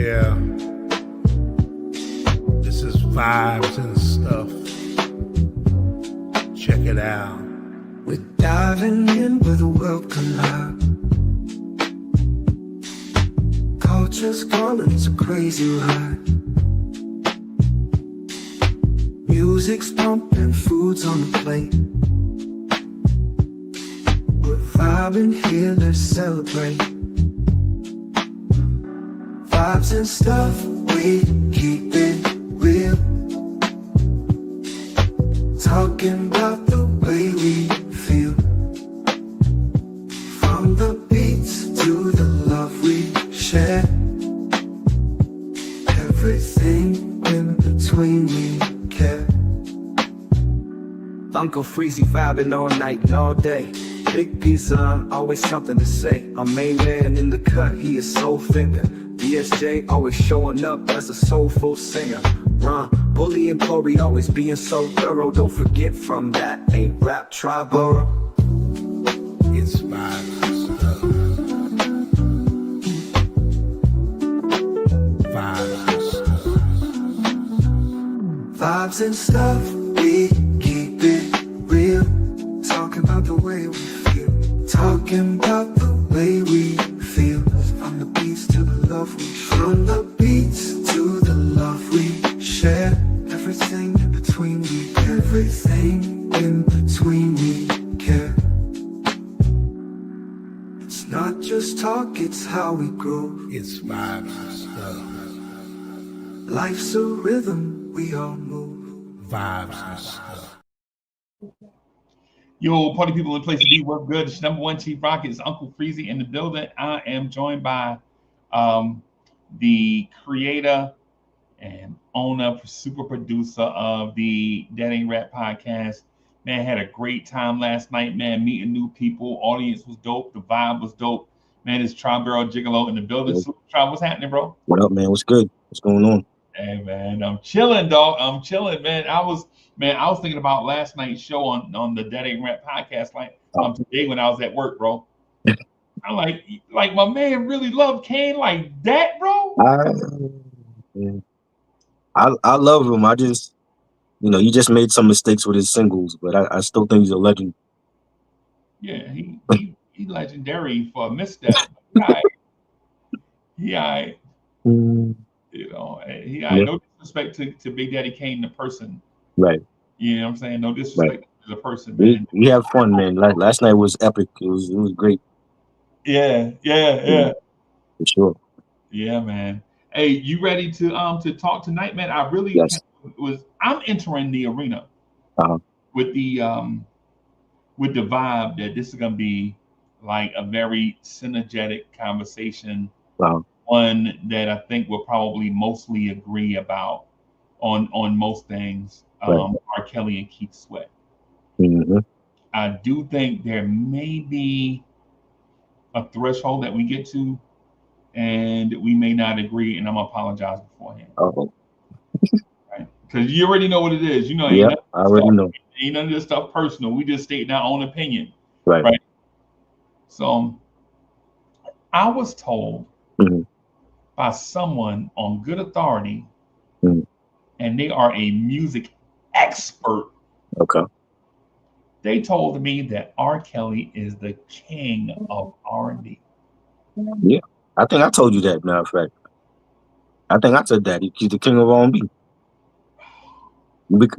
Yeah, this is vibes and stuff. Check it out. We're diving in with a world collide. Culture's calling, it's a crazy ride. Music's pumping, food's on the plate. We're vibing here, let's celebrate. Vibes and stuff, we keep it real. Talking about the way we feel. From the beats to the love we share. Everything in between we care. Uncle Freezy vibing all night and all day. Big pizza, always something to say. Our main man in the cut, he is soul finger. DSJ always showing up as a soulful singer. Ron, Bully and Corey always being so thorough. Don't forget from that ain't rap tribal. It's vibes and stuff. Vibes and stuff. Vibes and stuff, we keep it real. Talking about the way we feel. Talking about the way we feel. From the beats to the love we share. From the beats to the love we share. Everything in between we care. Everything in between we care. It's not just talk, it's how we grow. It's vibes and stuff. Life's a rhythm, we all move. Vibes and stuff. Yo, party people in place to be, work good. It's number one Chief Rocket. It's Uncle Freezy in the building. I am joined by the creator and owner, super producer of the That Ain't Rap podcast. Man, had a great time last night, man, meeting new people. Audience was dope. The vibe was dope. Man, it's Tri-Barrel Gigolo in the building. Yep. Super Tri, what's happening, bro? What up, man? What's good? What's going on? Hey, man, I'm chilling, dog. I'm chilling, man. I was thinking about last night's show on the That Ain't Rap podcast, today when I was at work, bro. I'm like my man really loved Kane like that, bro. I love him. I just, he just made some mistakes with his singles, but I still think he's a legend. Yeah, he legendary for a misstep. He alright. No disrespect to Big Daddy Kane, the person. Right. You know what I'm saying? No disrespect to the person, man. man. We have fun, man. Last night was epic. It was great. Yeah. For sure. Yeah, man. Hey, you ready to talk tonight, man? I really I'm entering the arena with the vibe that this is gonna be like a very synergetic conversation. Wow. One that I think we'll probably mostly agree about on most things. R. Kelly and Keith Sweat. Mm-hmm. I do think there may be a threshold that we get to, and we may not agree, and I'm gonna apologize beforehand. Right? Because you already know what it is. I already know. Ain't none of this stuff personal. We just stating our own opinion. Right. So I was told by someone on good authority, and they are a music expert. Okay. They told me that R. Kelly is the king of R&B. Yeah, I think I told you that. Matter of fact, I think I said that he's the king of R&B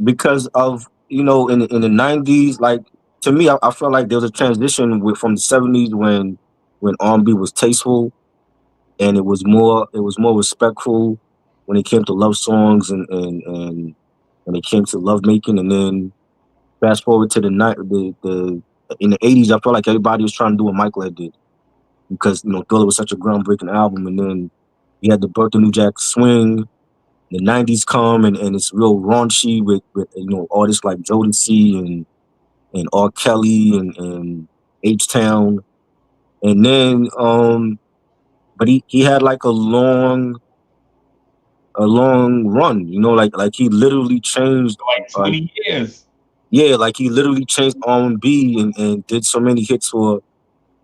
because of in the 90s. Like, to me, I felt like there was a transition from the 70s when R&B was tasteful and it was more respectful when it came to love songs and when it came to love making, and then fast forward to in the 80s, I felt like everybody was trying to do what Michael had did because Thriller was such a groundbreaking album, and then you had the Birth of New Jack Swing. The 90s come and it's real raunchy with artists like Jodeci and R. Kelly and H-Town, and then but he had like a long run, like he literally changed like 20 years. Yeah, like he literally changed R&B and did so many hits for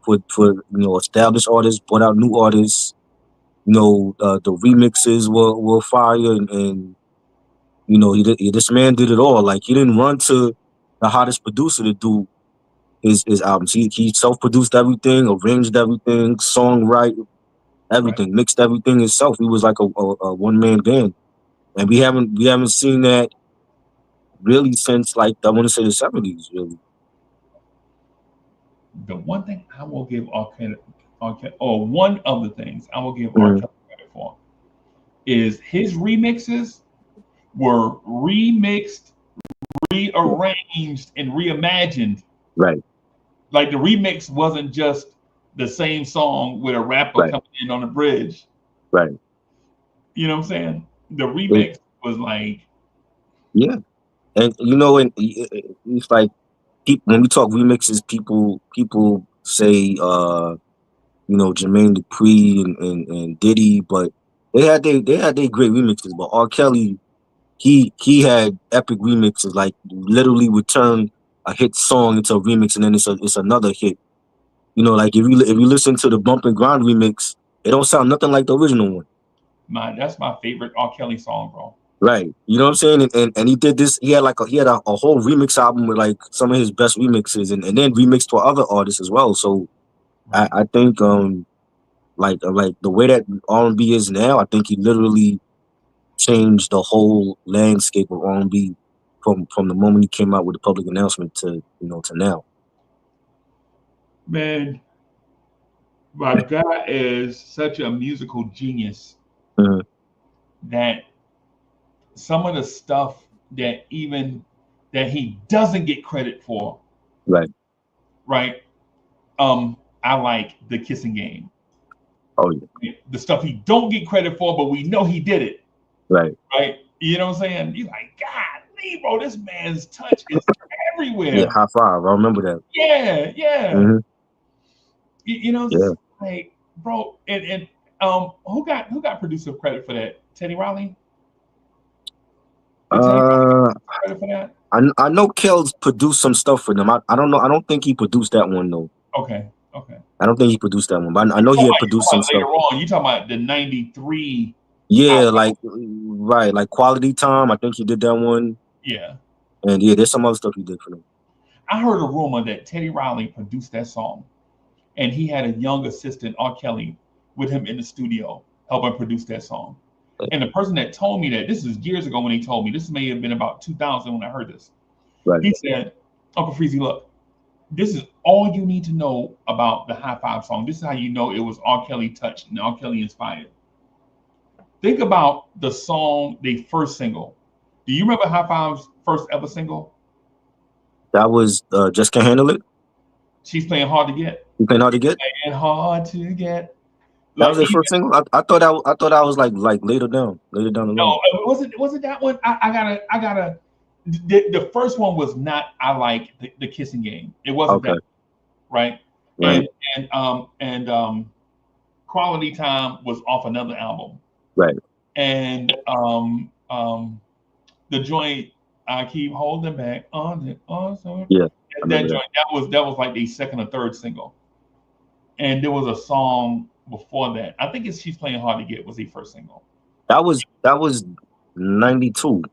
established artists, brought out new artists, the remixes were fire, and this man did it all. Like, he didn't run to the hottest producer to do his albums. He self-produced everything, arranged everything, songwrite Right. everything, mixed everything himself. He was like a one-man band, and we haven't seen that really since, like, I want to say, the 70s. Really. The one thing I will give or one of the things I will give R. Mhm. Kelly credit for is his remixes were remixed, Yeah. rearranged, and reimagined. Right. Like, the remix wasn't just the same song with a rapper Right. coming in on the bridge. Right. You know what I'm saying? The It- remix was like, yeah. And it's like, when we talk remixes, people say Jermaine Dupri and Diddy, but they had their great remixes. But R. Kelly, he had epic remixes, like, literally would turn a hit song into a remix, and then it's another hit. Like, if you listen to the Bump and Grind remix, it don't sound nothing like the original one. that's my favorite R. Kelly song, bro. Right. You know what I'm saying? And he did this. He had a whole remix album with, like, some of his best remixes, and then remixed for other artists as well. So I, Right. I think like the way that R&B is now, I think he literally changed the whole landscape of R&B from the moment he came out with the public announcement to now. Man, my guy is such a musical genius Mhm. that some of the stuff that he doesn't get credit for, Right. right? I like the kissing game. Oh yeah. The stuff he don't get credit for, but we know he did it, Right. right? You know what I'm saying? You're like, God, bro, this man's touch is Yeah. everywhere. High five. I remember that. Yeah, yeah. Hmm. It's Yeah. like, bro, and who got producer credit for that? Teddy Riley? Did Teddy Riley Uh, get credit for that? I know Kells produced some stuff for them. I don't know. I don't think he produced that one though. Okay, okay. I don't think he produced that one, but I know he had You produced talking some about later stuff. on. You talking about the '93 Yeah, album? like, right, like Quality Time. I think he did that one, Yeah. and yeah, there's some other stuff he did for them. I heard a rumor that Teddy Riley produced that song, and he had a young assistant, R. Kelly, with him in the studio helping produce that song. And the person that told me that, this is years ago when he told me, this may have been about 2000 when I heard this. Right. He said, Uncle Freezy, look, this is all you need to know about the High Five song. This is how you know it was R. Kelly touched and R. Kelly inspired. Think about the song, the first single. Do you remember High Five's first ever single? That was Just Can't Handle It. She's playing hard to get. You playing Hard to Get? And hard to get. That was Like, their even first single. I thought that was like later down the line. no, was it that one? I gotta. The first one was not. I like the kissing game. It wasn't Okay. that, right? Right. And Quality Time was off another album, Right. and the joint I keep holding back on it. Also, Yeah. I that remember that. joint that was like the second or third single, and there was a song before that. I think it's She's Playing Hard to Get was the first single. That was 92.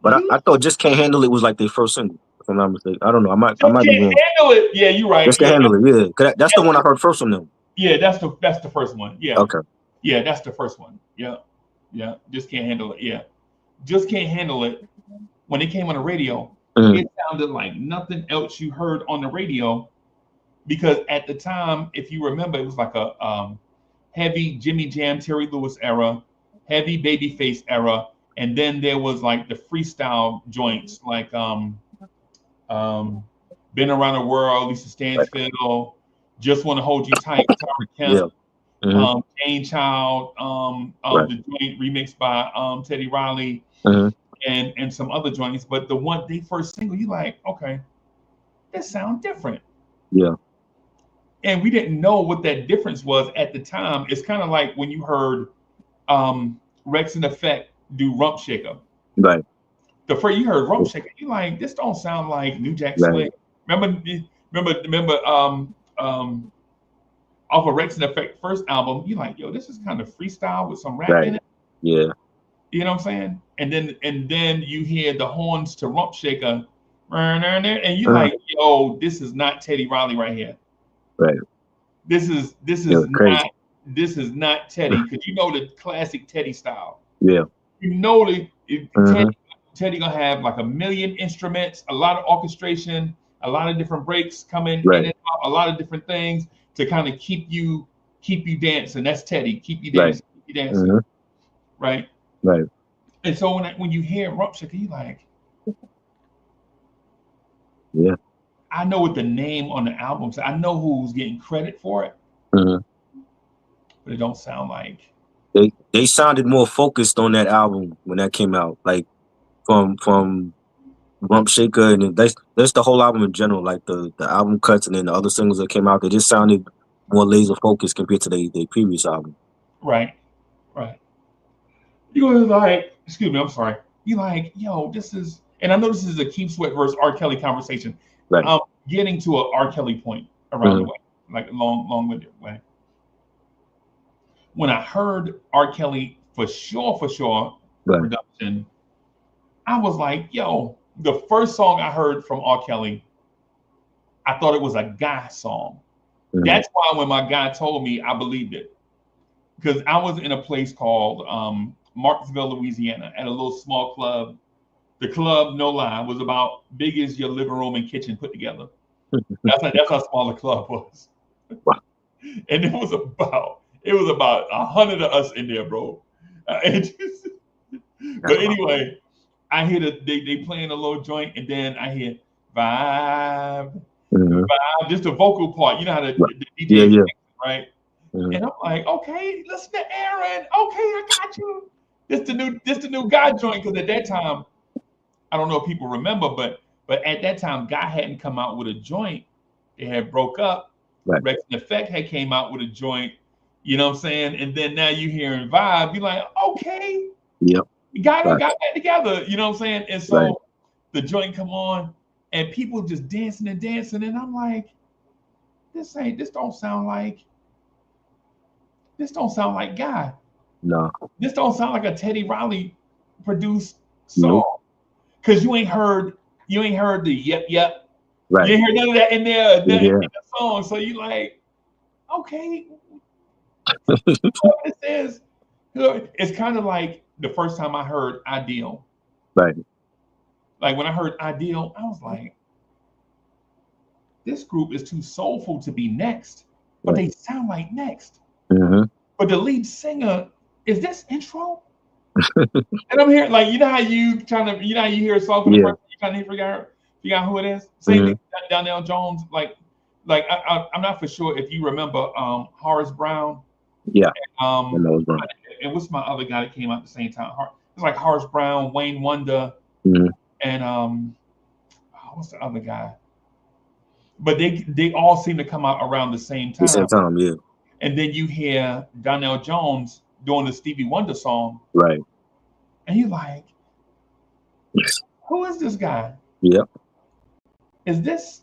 But I thought Just Can't Handle It was like their first single, if I'm not mistaken. I don't know. I Just might be can't wrong. handle it. Yeah, you're right. Just Can't Handle It. Yeah. 'Cause that's the one I heard first from them. Yeah, that's the first one. Yeah, Okay. yeah, that's the first one. Yeah, yeah. Just can't handle it. Yeah, just can't handle it. When it came on the radio, Mhm. it sounded like nothing else you heard on the radio because at the time, if you remember, it was like a heavy Jimmy Jam, Terry Lewis era, heavy Babyface era, and then there was like the freestyle joints like um, Been Around the World, Lisa Right. Stansfield, Just Want to Hold You Tight, Tara Kemp, Yeah. Hmm. Jane Child, Right. the joint remixed by Teddy Riley, Hmm. and some other joints. But the one they first single, you like, okay, this sound different. Yeah. And we didn't know what that difference was at the time. It's kind of like when you heard Rex and Effect do Rump Shaker. Right. The first you heard Rump Shaker, you like, this don't sound like New Jack Right. Swing. Remember, off of Rex and Effect first album, you're like, yo, this is kind of freestyle with some rap Right. in it. Yeah. You know what I'm saying? And then you hear the horns to Rump Shaker, and you're like, yo, this is not Teddy Riley right here. Right. This is Yeah, crazy. not Teddy, because you know the classic Teddy style. Yeah. You know the Mhm. Teddy gonna have like a million instruments, a lot of orchestration, a lot of different breaks coming in Right. and out, a lot of different things to kind of keep you dancing. That's Teddy. Keep you Right. dancing, keep you dancing, Mhm. right? Right. And so when you hear Rump Shaker, you like, Yeah. I know what the name on the album says. I know who's getting credit for it, Mhm. but it don't sound like. They sounded more focused on that album when that came out, like from Rump Shaker, and that's the whole album in general, like the album cuts and then the other singles that came out. They just sounded more laser focused compared to their previous album. Right, right. You was like, excuse me, I'm sorry. You like, yo, this is, and I know this is a Keith Sweat versus R. Kelly conversation. Right. Getting to a R. Kelly point around the Mhm. way, like a long-winded way. When I heard R. Kelly for sure Right. production, I was like, yo, the first song I heard from R. Kelly, I thought it was a guy song. Mhm. That's why when my guy told me, I believed it. Because I was in a place called Marksville, Louisiana, at a little small club. The club, no lie, was about big as your living room and kitchen put together. That's how small the club was. Wow. And it was about 100 of us in there, bro. But anyway, I hear they playing a little joint, and then I hear vibe, Mhm. vibe, just the vocal part. You know how the DJ Yeah. is Yeah. mixing, right? Mhm. And I'm like, okay, listen to Aaron. Okay, I got you. This the new guy joint, because at that time, I don't know if people remember, but at that time, Guy hadn't come out with a joint. They had broke up. Right. Rex and Effect had came out with a joint. You know what I'm saying? And then now you hearing Vibe, you're like, okay, Yep. Guy done Right. got that together. You know what I'm saying? And so Right. the joint come on, and people just dancing and dancing, and I'm like, this don't sound like Guy. No. This don't sound like a Teddy Riley produced Nope. song. Cause you ain't heard the yep. Right. You ain't heard none of that in there, in Yeah. the song. So you like, okay, what this is. It's kind of like the first time I heard Ideal. Right. Like when I heard Ideal, I was like, this group is too soulful to be Next, but Right. they sound like Next. Mhm. But the lead singer, is this intro? And I'm hearing, like, you know how you hear a song for the Yeah. first time, you kind of figure out who it is. Same thing, Mhm. Donnell Jones. I'm not for sure if you remember Horace Brown. Yeah. I Um, know it's wrong. and what's my other guy that came out at the same time? It's like Horace Brown, Wayne Wonder, Mhm. and what's the other guy? But they all seem to come out around the same At the same time. time, yeah. And then you hear Donnell Jones doing the Stevie Wonder song, Right. and you're like, who is this guy? Yep. Is this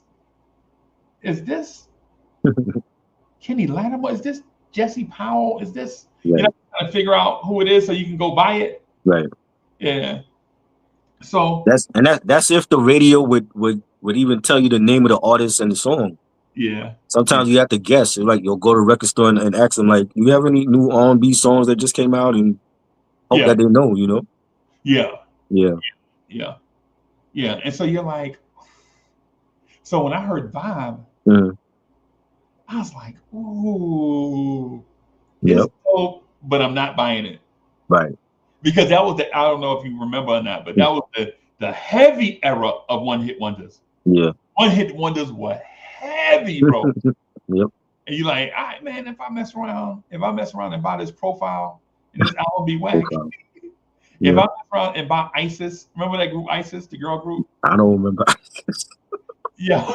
Kenny Lattimore? Is this Jesse Powell? Is this, you Right. know, trying to figure out who it is so you can go buy it? Right. Yeah. So That's if the radio would even tell you the name of the artist and the song. yeah. Sometimes you have to guess. Like you'll go to a record store and ask them, like, "You have any new R&B songs that just came out?" And hope Yeah. that they know. You know. Yeah. Yeah. Yeah. Yeah. And so you're like, so when I heard Vibe, Mhm. I was like, ooh, Yep. it's dope, but I'm not buying it. Right. Because that was I don't know if you remember or not, but that was the heavy era of one hit wonders. Yeah. One hit wonders were heavy, bro. Yep. And you're like, all right, man, if I mess around and buy this profile and this album be whack, Profile. if Yeah. I mess around and buy ISIS, remember that group ISIS, the girl group? I don't remember. Yeah.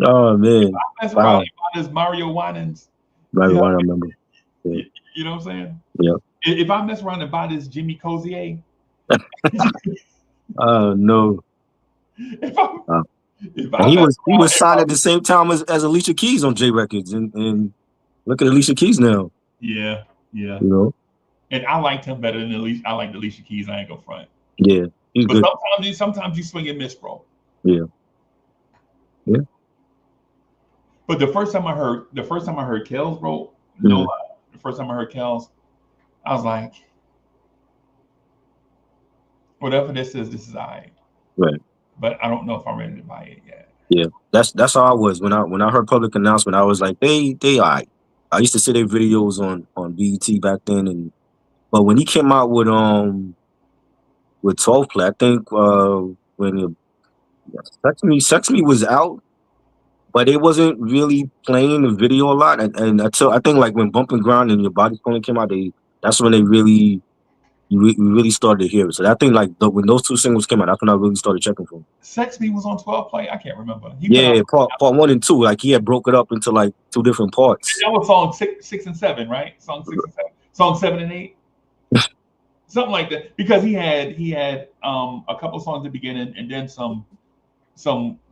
Oh man. I mess around Wow. and buy this Mario Winans. Right. You know, I remember. Yeah. you know what I'm saying? Yep. If I mess around and buy this Jimmy Cozier, Oh no. if I Wow. if And I he mess was around signed and at the same time as Alicia Keys on J Records, and Look at Alicia Keys now. Yeah, yeah. You know. And I liked him better than Alicia. I liked Alicia Keys. I ain't gonna front. Yeah, he's But good. sometimes you swing and miss, bro. Yeah, yeah. But the first time I heard Kells, bro, no Mhm. lie. The first time I heard Kells, I was like, whatever this is alright. Right. But I don't know if I'm ready to buy it yet. Yeah. That's how I was when I heard Public Announcement. I was like, they alright. I used to see their videos on BET back then, and but when he came out with 12 play, I think when Sex Me was out, but it wasn't really playing the video a lot. And until I think like when Bump and Grind and Your Body's Calling came out, that's when they really we really started to hear it. So I think like when those two singles came out, that's when I really started checking for him. Sex Me was on 12 play. I can't remember. He put out Yeah, part one and two, like he had broke it up into like two different parts. that was song six and seven, right? Song 6 and 7, song 7 and 8, something like that. Because he had a couple songs at the beginning and then some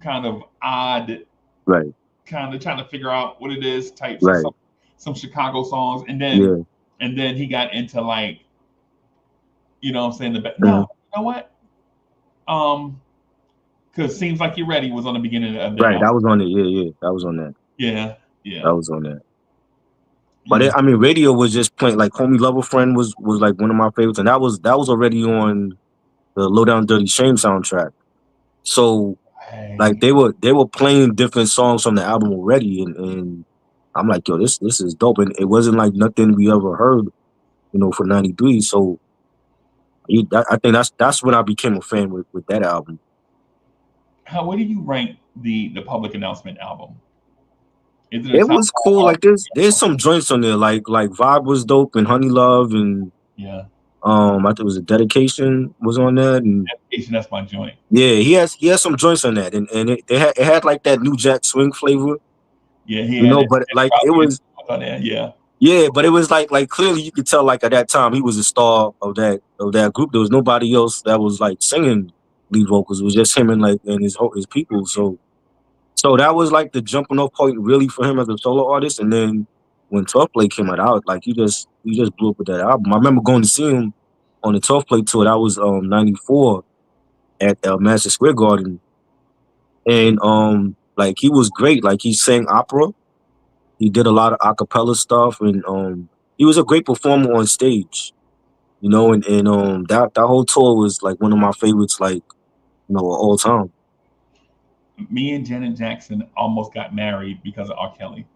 kind of odd Right, kind of trying to figure out what it is types of right, some Chicago songs, yeah, and then he got into like what I'm saying mhm, no, you know what because Seems Like You're Ready was on the beginning of the right. album. That was on it. Yeah, yeah, that was on that. Yeah, yeah, That was on that. But yeah. I mean, radio was just playing. Like Homie Lover Friend was like one of my favorites, and that was already on the Low Down Dirty Shame soundtrack. So like Hey, they were playing different songs from the album already, and I'm like, yo, this is dope, and it wasn't like nothing we ever heard, for '93. So I think that's when I became a fan with that album. where do you rank the Public Announcement album? Is it a It top was cool. five? Like there's some joints on there, like Vibe was dope and Honey Love and Yeah, I think it was a Dedication was on that, and Dedication, that's my joint. yeah, he has some joints on that, and it had like that New Jack Swing flavor, Yeah, he had but that like it Strawberry was. on there. Yeah, Yeah, but it was like clearly you could tell like at that time he was a star of that group. There was nobody else that was like singing lead vocals. It was just him and his people. So that was like the jumping off point really for him as a solo artist. And then when 12 Play came out, like he just blew up with that album. I remember going to see him on the 12 Play tour. That was '94 at Madison Square Garden, and like he was great. Like he sang opera. He did a lot of acapella stuff, and he was a great performer on stage. And that whole tour was like one of my favorites, like of all time. me and Janet Jackson almost got married because of R. Kelly.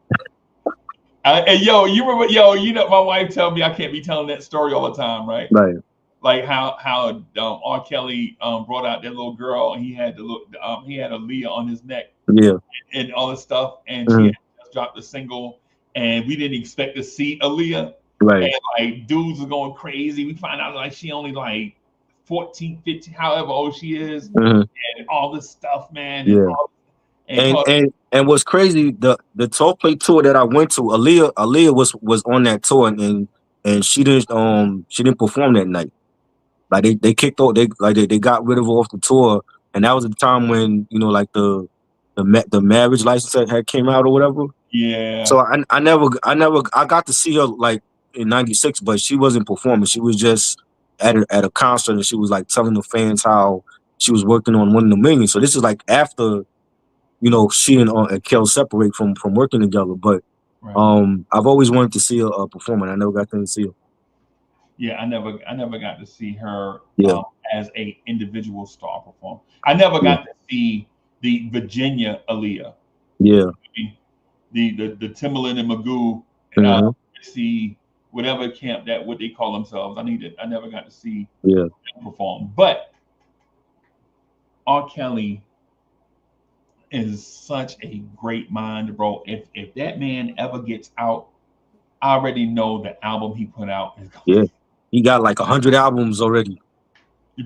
And you remember, my wife tell me I can't be telling that story all the time, right? Right. Like how R. Kelly brought out that little girl, and he had Aaliyah on his neck Yeah. and all this stuff, and she Mhm. had just dropped a single, and we didn't expect to see Aaliyah, Right. and like dudes were going crazy. We find out like she only like 14, 15, however old she is, Mhm. and all this stuff, man, Yeah. and And called, and what's crazy, the 12 Play tour that I went to, Aaliyah was on that tour, and she didn't perform that night. Like they kicked off they got rid of her off the tour, and that was the time when like the marriage license had came out or whatever. yeah, So I got to see her like in '96, but she wasn't performing. She was just at a concert, and she was like telling the fans how she was working on One in a Million. So this is like after she and Kel separate from working together. But right. I've always wanted to see her perform, and I never got to see her. Yeah, I never got to see her Yeah, as a individual star perform. I never yeah, got to see the Virginia Aaliyah, yeah. the Timberland and Magoo, uh, Hmm. see whatever camp that what they call themselves. I never got to see Yeah, them perform. But R. Kelly is such a great mind, bro. If that man ever gets out, I already know the album he put out is going, yeah. He got like 100 albums already.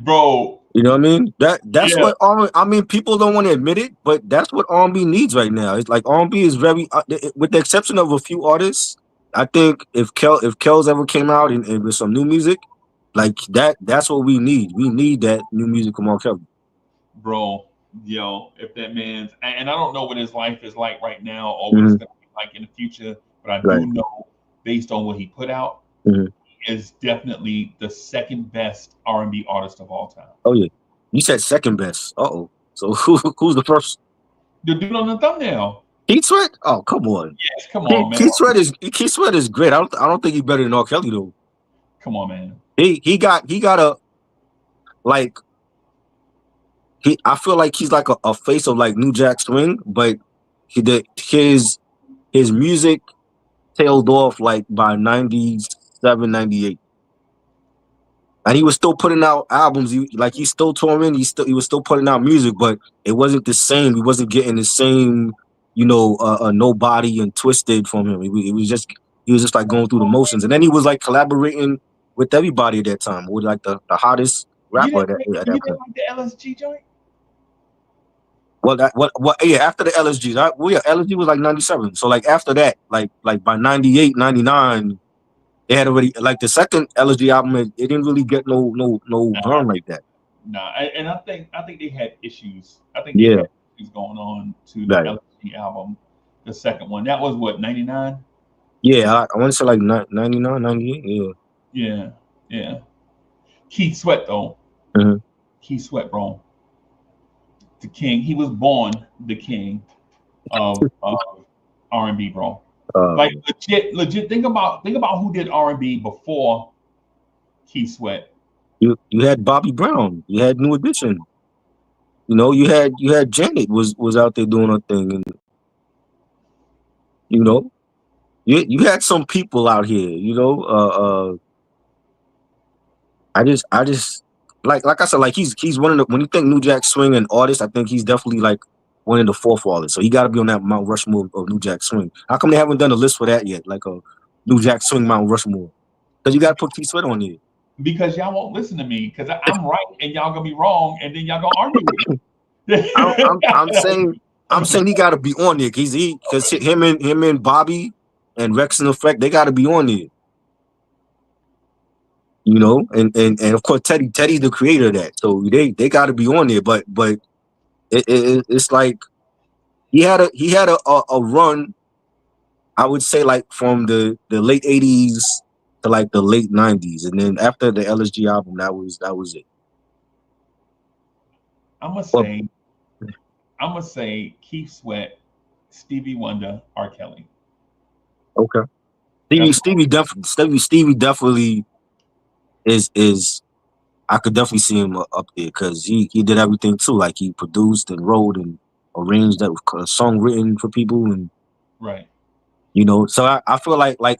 bro. You know what I mean? That's Yeah, what I mean. People don't want to admit it, but that's what R&B needs right now. It's like R&B is very, with the exception of a few artists. I think if Kel's ever came out and with some new music, like that's what we need. We need that new music from R. Kelly. bro, if that man's, and I don't know what his life is like right now or what it's Hmm. going to be like in the future, but I Right. do know based on what he put out, Mhm. he is definitely the second best R&B artist of all time. Oh yeah. You said second best. Uh-oh. So who's the first? The dude on the thumbnail. Keith Sweat? Oh, come on. Yes, come on, man. Keith Sweat is great. I don't think he's better than R. Kelly though. Come on, man. He got a like I feel like he's like a face of like New Jack Swing, but his music tailed off like by 97, 98. And he was still putting out albums. He's still touring. He was still putting out music, but it wasn't the same. He wasn't getting the same, Nobody and Twisted from him. He was just like going through the motions. And then he was like collaborating with everybody at that time. With like the hottest You rapper didn't at you that didn't point. like the LSG joint? Yeah, after the LSG, LSG was like 97. So like after that, like by 98, 99, they had already like the second LSG album, it didn't really get no Nah, burn like that. nah. And I think they had issues. I think they Yeah, had issues going on to the right. LSG album, the second one. That was what, 99? Yeah, I want to say like 99, 98. Yeah. Yeah, yeah. Keith Sweat though. Mhm. Keith Sweat, bro. The king. He was born the king of R&B, bro. Like Um, legit. Think about who did R&B before Keith Sweat. you had Bobby Brown. You had New Edition. You had Janet was out there doing her thing, and you know, you had some people out here. I just like I said, like he's one of the when you think New Jack Swing and artist, I think he's definitely like one of the forefathers. So he got to be on that Mount Rushmore of New Jack Swing. How come they haven't done a list for that yet? Like a New Jack Swing Mount Rushmore? Because you got to put Keith Sweat on there. Because y'all won't listen to me because I'm right and y'all gonna be wrong and then y'all gonna argue with I'm I'm, I'm me. saying I'm saying he got to be on there because him and Bobby and Rex and Effect, they got to be on there. And of course Teddy's the creator of that, so they got to be on there. But it's like he had a run. I would say like from the late '80s to like the late '90s, and then after the LSG album, that was it. I'm gonna Well, say I'm gonna say Keith Sweat, Stevie Wonder, R. Kelly. okay, That's Stevie definitely is. I could definitely see him up there because he did everything too. Like he produced and wrote and arranged that a song written for people, and right. so I feel like like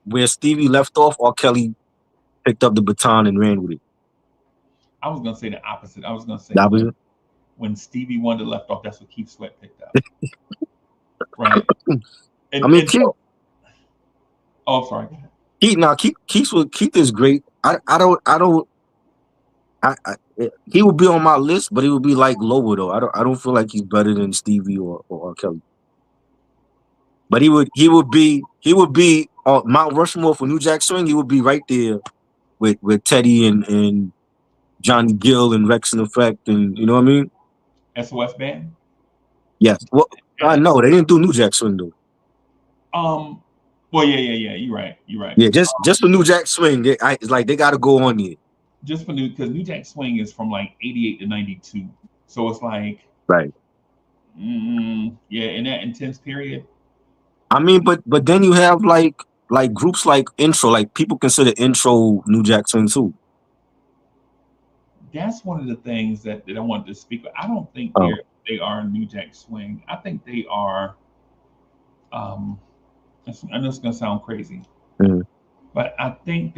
where Stevie left off, R. Kelly picked up the baton and ran with it. I was gonna say the opposite. I was gonna say That was when it. when Stevie Wonder left off, that's what Keith Sweat picked up. Right. I And mean, and oh, sorry. Go ahead. Keith is great. He would be on my list, but he would be like lower though. I don't feel like he's better than Stevie or R. Kelly. But he would be on Mount Rushmore for New Jack Swing. He would be right there with Teddy and Johnny Gill and Rex and Effect, and you know what I mean? SOS band. Yes. Well, I And, know they didn't do New Jack Swing though. um. Well, yeah. You're right. You're right. Yeah, just for New Jack Swing, it's like they got to go on there. Just for because New Jack Swing is from like '88 to '92, so it's like, Right. yeah, in that intense period. I mean, but then you have like groups like Intro, like people consider Intro New Jack Swing too. That's one of the things that I wanted to speak about. I don't think Oh. they are New Jack Swing. I think they are. Um, I know it's gonna sound crazy, Mhm. but I think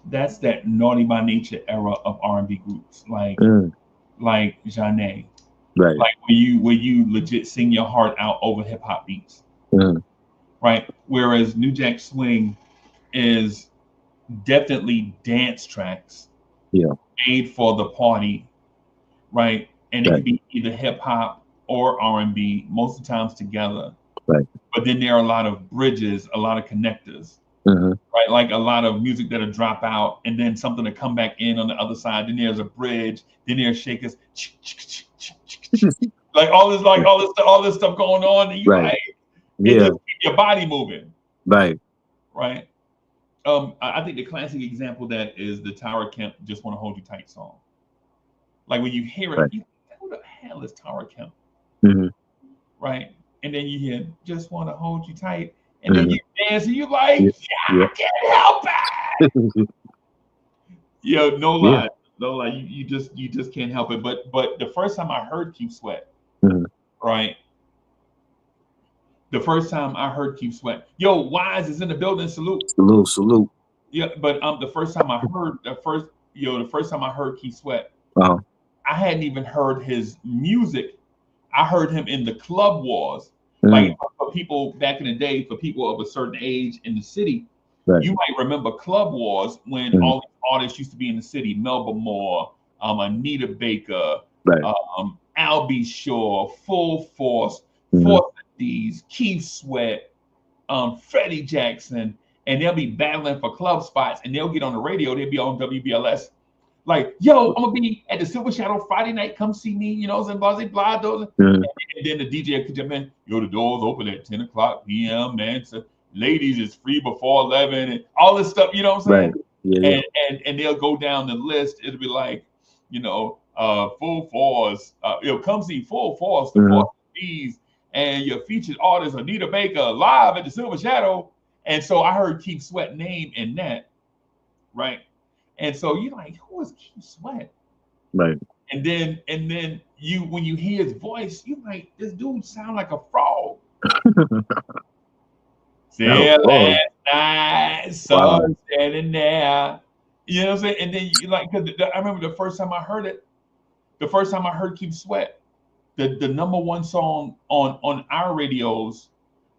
that's that Naughty by Nature era of R&B groups, like Mm. Jeanne, Right. like where you legit sing your heart out over hip hop beats, Mm. right? Whereas New Jack Swing is definitely dance tracks Yeah. made for the party, right? And it Right. can be either hip hop or R&B, most of the times together. Right. But then there are a lot of bridges, a lot of connectors, Hmm. right? Like a lot of music that'll drop out and then something to come back in on the other side. Then there's a bridge. Then there's shakers, like all this stuff going on, and you Right. like it Yeah. just keep your body moving. Right. right? I think the classic example of that is the Tower Kemp "Just Want to Hold You Tight" song. Like when you hear it, Right. you think, who the hell is Tower Kemp, Hmm. right? And then you hear "Just Want to Hold You Tight," and then Hmm. you dance, and you like, Yeah. yeah, Yeah. I can't help it. Yo, no Yeah. lie, no lie. You just can't help it. But the first time I heard Keep Sweat, Hmm. right? The first time I heard Keep Sweat, yo, Wise is in the building. Salute. Salute. Salute. Yeah, but the first time I heard the first time I heard Keith Sweat, Uh-huh. I hadn't even heard his music. I heard him in the Club Wars. Like Mm. for people back in the day, for people of a certain age in the city, Right. you might remember Club Wars when Mm. all these artists used to be in the city: Melba Moore, Anita Baker, Right. Albie Shore, Full Force, Hmm. Force D's, Keith Sweat, Freddie Jackson, and they'll be battling for club spots, and they'll get on the radio. They'll be on WBLS, like, "Yo, I'm gonna be at the Silver Shadow Friday night. Come see me." And blah blah blah. Mm. And then the DJ could jump in. Yo, the doors open at 10 o'clock p.m. Man, so ladies is free before 11, and all this stuff. You know what I'm Right. saying? Yeah. Yeah. And they'll go down the list. It'll be like, Full Force. Come see Full Force, the Hmm. Force D's, and your featured artist Anita Baker live at the Silver Shadow. And so I heard Keith Sweat name in that, right? And so you're like, who is Keith Sweat? Right. And then you when you hear his voice, you like, this dude sound like a frog. Oh, There oh, last night, wow. sun standing there. You know what I'm saying? And then you like, because I remember the first time I heard it, the first time I heard Keith Sweat, the number one song on our radios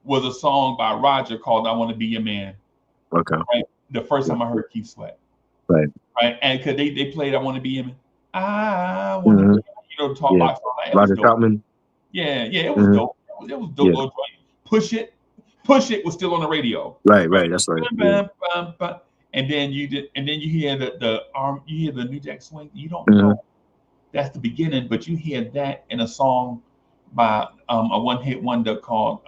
was a song by Roger called "I Want to Be Your Man." Okay. Right, the first Yeah. time I heard Keith Sweat, Right. right, and because they played "I Want to Be Your Man," I want to Hmm. be, talk Yeah. box all night. It was Roger dope. Troutman. Yeah, yeah, it was Hmm. dope. It was dope Yeah. little joint. Push it was still on the radio, Right. right? Right. That's right. Bum, Yeah. bum, bum, bum. And then you hear you hear the New Jack Swing. You don't Hmm. know that's the beginning, but you hear that in a song by a one hit wonder called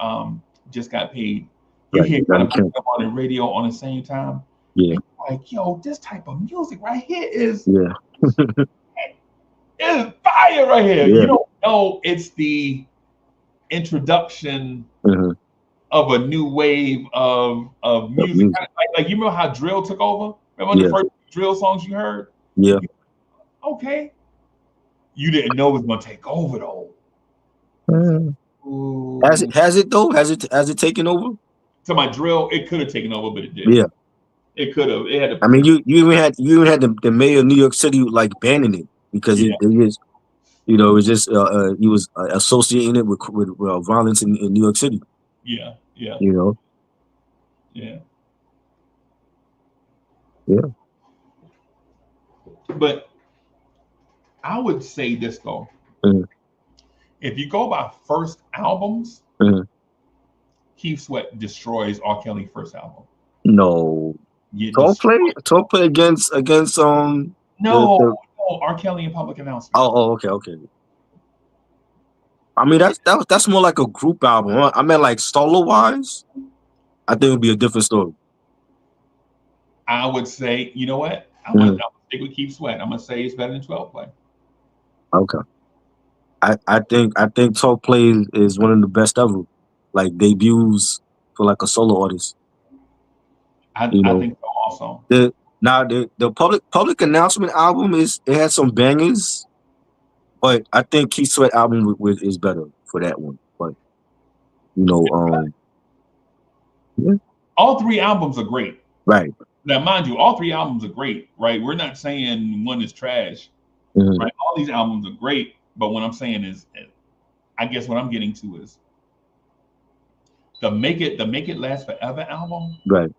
"Just Got Paid." You Right. hear kind Johnny of Kemp. picking up on the radio on the same time, Yeah. and you're like, yo, this type of music right here is Yeah. is fire right here. You Yeah. don't know it's the introduction Hmm. of a new wave of Of music. music. Like you remember how drill took over? Remember the Yeah. first drill songs you heard? Yeah. You, okay, you didn't know it was gonna take over though. Mm. Has Ooh. it? Has it though? Has it taken over? So my drill, it could have taken over, but it didn't. Yeah. It could have. It had a I mean, you even had the mayor of New York City like banning it because yeah, it is, it was just he was associating it with violence in New York City. yeah, yeah, You know. yeah. Yeah. But I would say this though: Hmm. if you go by first albums, Hmm. Keith Sweat destroys R. Kelly first album. No. You just Talk play against no, the no R. Kelly in Public Announcement. okay, okay. I mean that's more like a group album. Huh? I meant like solo wise. I think it would be a different story. I would say, you know what? I'm Mhm. gonna stick with Keith Sweat. I'm gonna say it's better than 12 play. Okay. I think Talk Play is one of the best ever. Like debuts for like a solo artist. You I know. think so also. The public announcement album it has some bangers, but I think Keith Sweat album is better for that one. But you know, yeah, All three albums are great. right. Now, mind you, all three albums are great, right? We're not saying one is trash, Mhm. right? All these albums are great, but what I'm saying is, I guess what I'm getting to is the Make It Last Forever album. Right.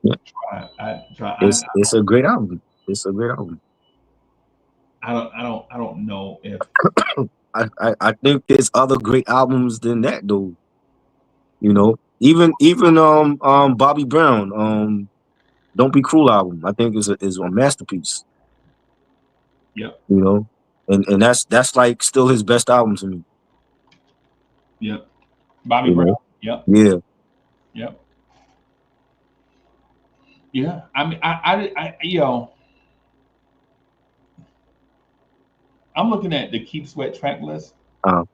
Yeah. I try. It's a great album. It's a great album. I don't know if I think there's other great albums than that though. You know, even Bobby Brown Don't Be Cruel album. I think is a masterpiece. yep, You know, and that's like still his best album to me. yep. Bobby You Brown. know, Yep. yeah. Yep. Yeah. I mean, I'm looking at the Keep Sweat track list, Uh,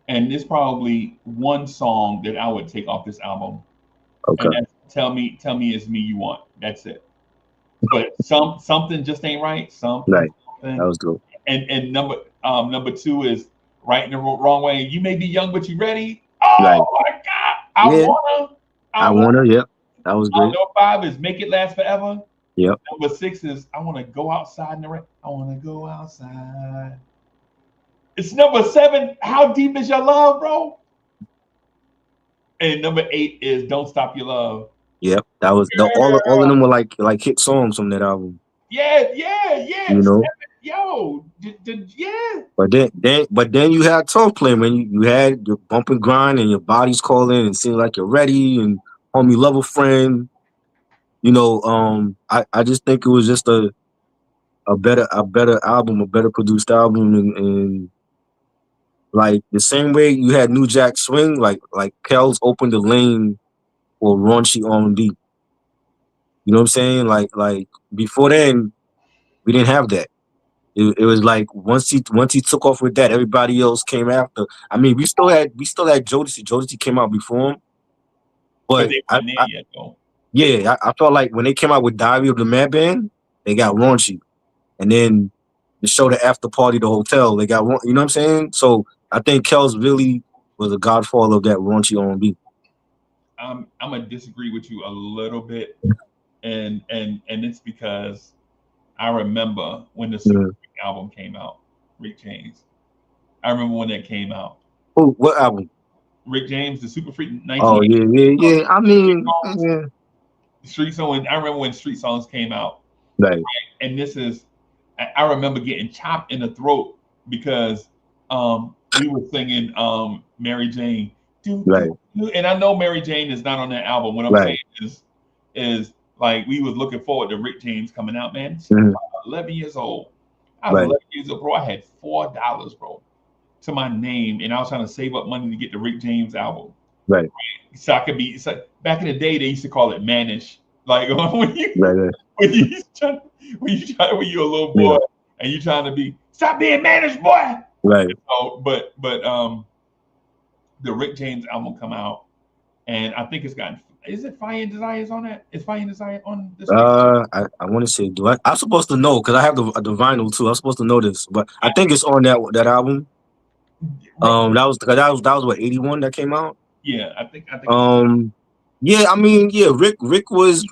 and there's probably one song that I would take off this album, and okay, that's tell me it's me you want. That's it. But something just ain't right. right. That Something. was good. And number two is right in the wrong way. You may be young, but you ready. Oh Right. my God! I Yeah. wanna. I I want. wanna. Yep. That was great. Number five is make it last forever. Yep. Number six is I want to go outside in the rain. I want to go outside. It's number seven. How deep is your love, bro? And number eight is don't stop your love. Yep. That was the all of them were like hit songs from that album. Yeah, yeah, yeah. You know. Seven. Yo, yeah. But then you had tough play when you had your bump and grind and your body's calling and seems like you're ready and homie love a friend. I just think it was just a better album, a better produced album, and like the same way you had New Jack Swing, like Kells opened the lane for raunchy R&B. You know what I'm saying? Like before then, we didn't have that. It was like once he took off with that, everybody else came after. I mean, we still had Jodeci. Jodeci came out before him, But but they I, weren't there I yet, though. yeah, I felt like when they came out with Diary of the Madman, they got raunchy, and then the show, the after party, the hotel, they got you know what I'm saying. So I think Kells really was a godfather of that raunchy R&B. I'm gonna disagree with you a little bit, and it's because I remember when the Super Mhm. Freak album came out, Rick James. I remember when that came out. Oh, what album? Rick James, the Super Freak Oh 1980 yeah, yeah, yeah. I Street mean, Songs. yeah, Street Song. I remember when Street Songs came out, right, and this is. I remember getting chopped in the throat because we were singing Mary Jane. Do, do, right, do. And I know Mary Jane is not on that album. What I'm right, saying is like we was looking forward to Rick James coming out, man. I mhm, was 11 years old. I was right, 11 years old, bro. I had $4, bro, to my name, and I was trying to save up money to get the Rick James album. right, So I could be. So back in the day, they used to call it mannish. Like when right, you right. when you trying, when you're a little Yeah, boy and you trying to be stop being mannish, boy. right. So, but the Rick James album come out, and I think it's got. Is it Fire and Desires on that? Is Fire and Desire on the street? I want to say, do I'm supposed to know because I have the vinyl too. I'm supposed to know this, but I I, think it's on that album. Ru- That was what 81 that came out. yeah, I think it's. Um, yeah, I mean, yeah, Rick was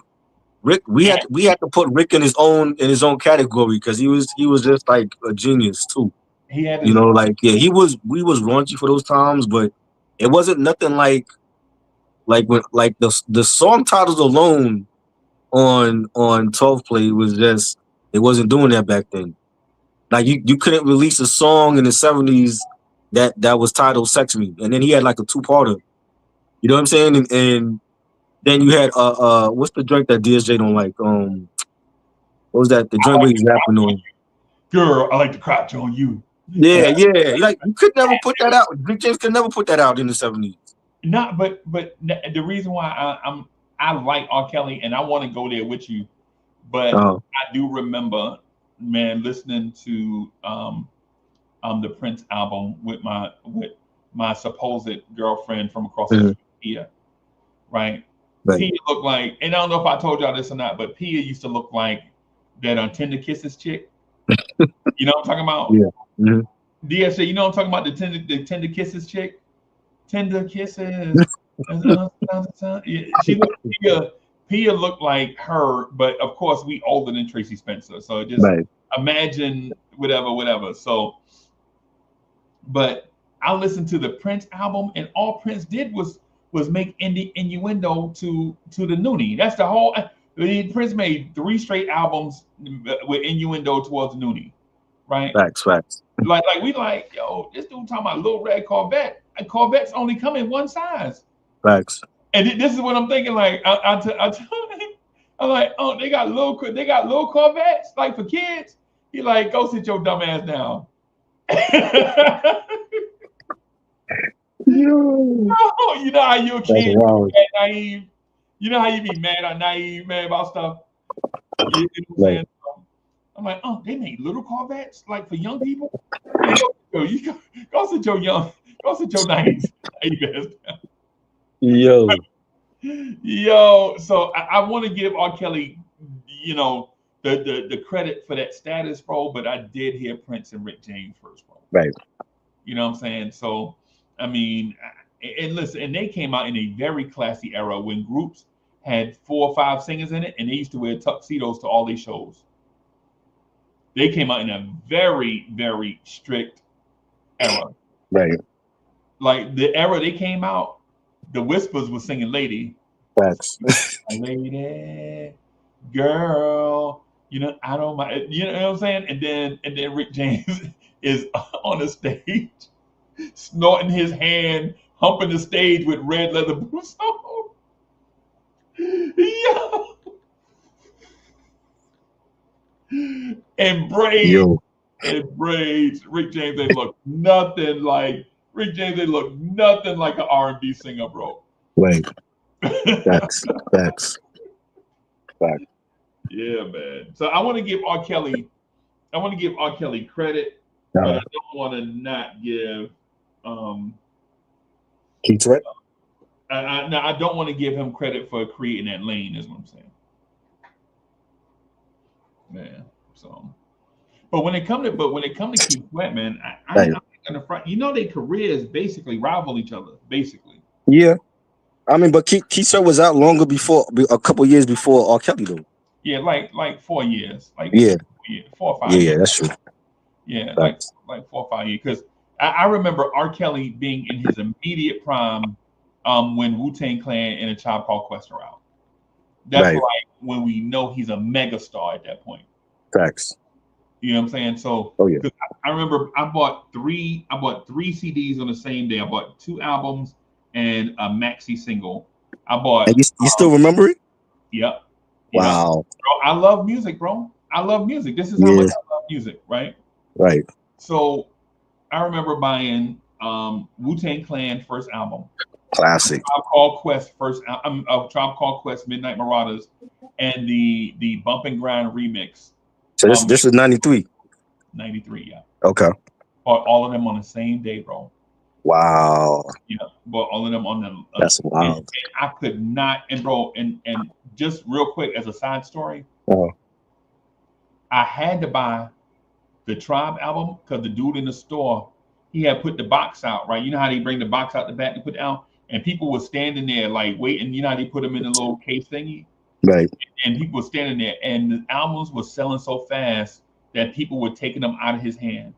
Rick. We had to put Rick in his own category because he was just like a genius too. He had You his. know, like yeah, we was raunchy for those times, but it wasn't nothing like when like the song titles alone on 12 play was just it wasn't doing that back then. Like you couldn't release a song in the 70s that was titled Sex Me, and then he had like a two-parter. You know what I'm saying? And then you had what's the joint that DSJ don't like? What was that? The I joint like where to he's rapping crouch on on. you, girl. I like to crouch on you. And Yeah, yeah. Like you could never put that out. Rick James could never put that out in the 70s. not, but the reason why I like R. Kelly and I want to go there with you, but Uh, I do remember, man, listening to the Prince album with my supposed girlfriend from across the mhm, street, Pia, right? right. Pia looked like, and I don't know if I told y'all this or not, but Pia used to look like that Tender Kisses chick. You know what I'm talking about? Yeah. Mhm. DSA, you know what I'm talking about? The Tender Kisses chick? Tender Kisses. Yeah, she looked Pia looked like her, but of course we older than Tracy Spencer. So just Right. imagine whatever. So but I listened to the Prince album, and all Prince did was make innuendo to the Noonie. That's the whole. Prince made three straight albums with innuendo towards the Noonie, right? Facts. Like we like, yo, this dude talking about little red Corvette, and Corvettes only come in one size. Facts. And this is what I'm thinking. Like I'm like, oh, they got little Corvettes like for kids. He like, go sit your dumb ass down. Yo, You know how you a that's kid, you wild. mad naive. You know how you be mad or naive, mad about stuff. You know what I'm Right. saying? I'm like, oh, they make little Corvettes like for young people. Man, go sit your young, go sit your naive ass down. Yo, Yo, so I want to give R. Kelly, you know, the credit for that status, bro. But I did hear Prince and Rick James first, bro. right. You know what I'm saying? So, I mean, and listen, and they came out in a very classy era when groups had 4 or 5 singers in it, and they used to wear tuxedos to all their shows. They came out in a very, very strict era. Right. Like the era they came out, the Whispers was singing "Lady," Facts. lady, girl. You know, I don't mind. You know what I'm saying? And then Rick James is on the stage, snorting his hand, humping the stage with red leather boots on. Yeah. And braids Yo, and braids. Rick James. They look nothing like an R&B singer, bro. right. Facts. Facts. Facts. Yeah, man. So I want to give R. Kelly. I want to give R. Kelly credit, but I don't want to not give. Um, Keith Sweat. no, I don't want to give him credit for creating that lane. Is what I'm saying. Man. So, but when it come to Keith Sweat, man, Right. I'm not gonna front. You know, their careers basically rival each other. Basically. Yeah. I mean, but Keith Sweat was out longer before, a couple years before R. Kelly, though. Yeah, like 4 years, like Yeah. 4 or 5 Yeah, years. that's true. Yeah, Facts. like 4 or 5 years. Because I remember R. Kelly being in his immediate prime when Wu-Tang Clan and A Tribe Called Quest are out. That's Right. like when we know he's a megastar at that point. Facts. You know what I'm saying? So Oh, yeah. 'cause I remember I bought three CDs on the same day. I bought 2 albums and a maxi single. I bought And you still remember it? yep. Yep. Wow. Bro, I love music, bro. I love music. This is how Yeah. much I love music, right? Right. So I remember buying Wu-Tang Clan first album, Classic. Tribe Called Quest first album, Tribe Called Quest Midnight Marauders, and the Bump and Grind remix. So this is 93. 93, yeah. Okay. Bought all of them on the same day, bro. Wow. Yeah, bought all of them on the. That's wild. And I could not, and bro, and just real quick as a side story, Oh, I had to buy the Tribe album because the dude in the store, he had put the box out, right? You know how they bring the box out the back to put down, and people were standing there like waiting. You know how they put them in a little case thingy, right. and people were standing there, and the albums were selling so fast that people were taking them out of his hand.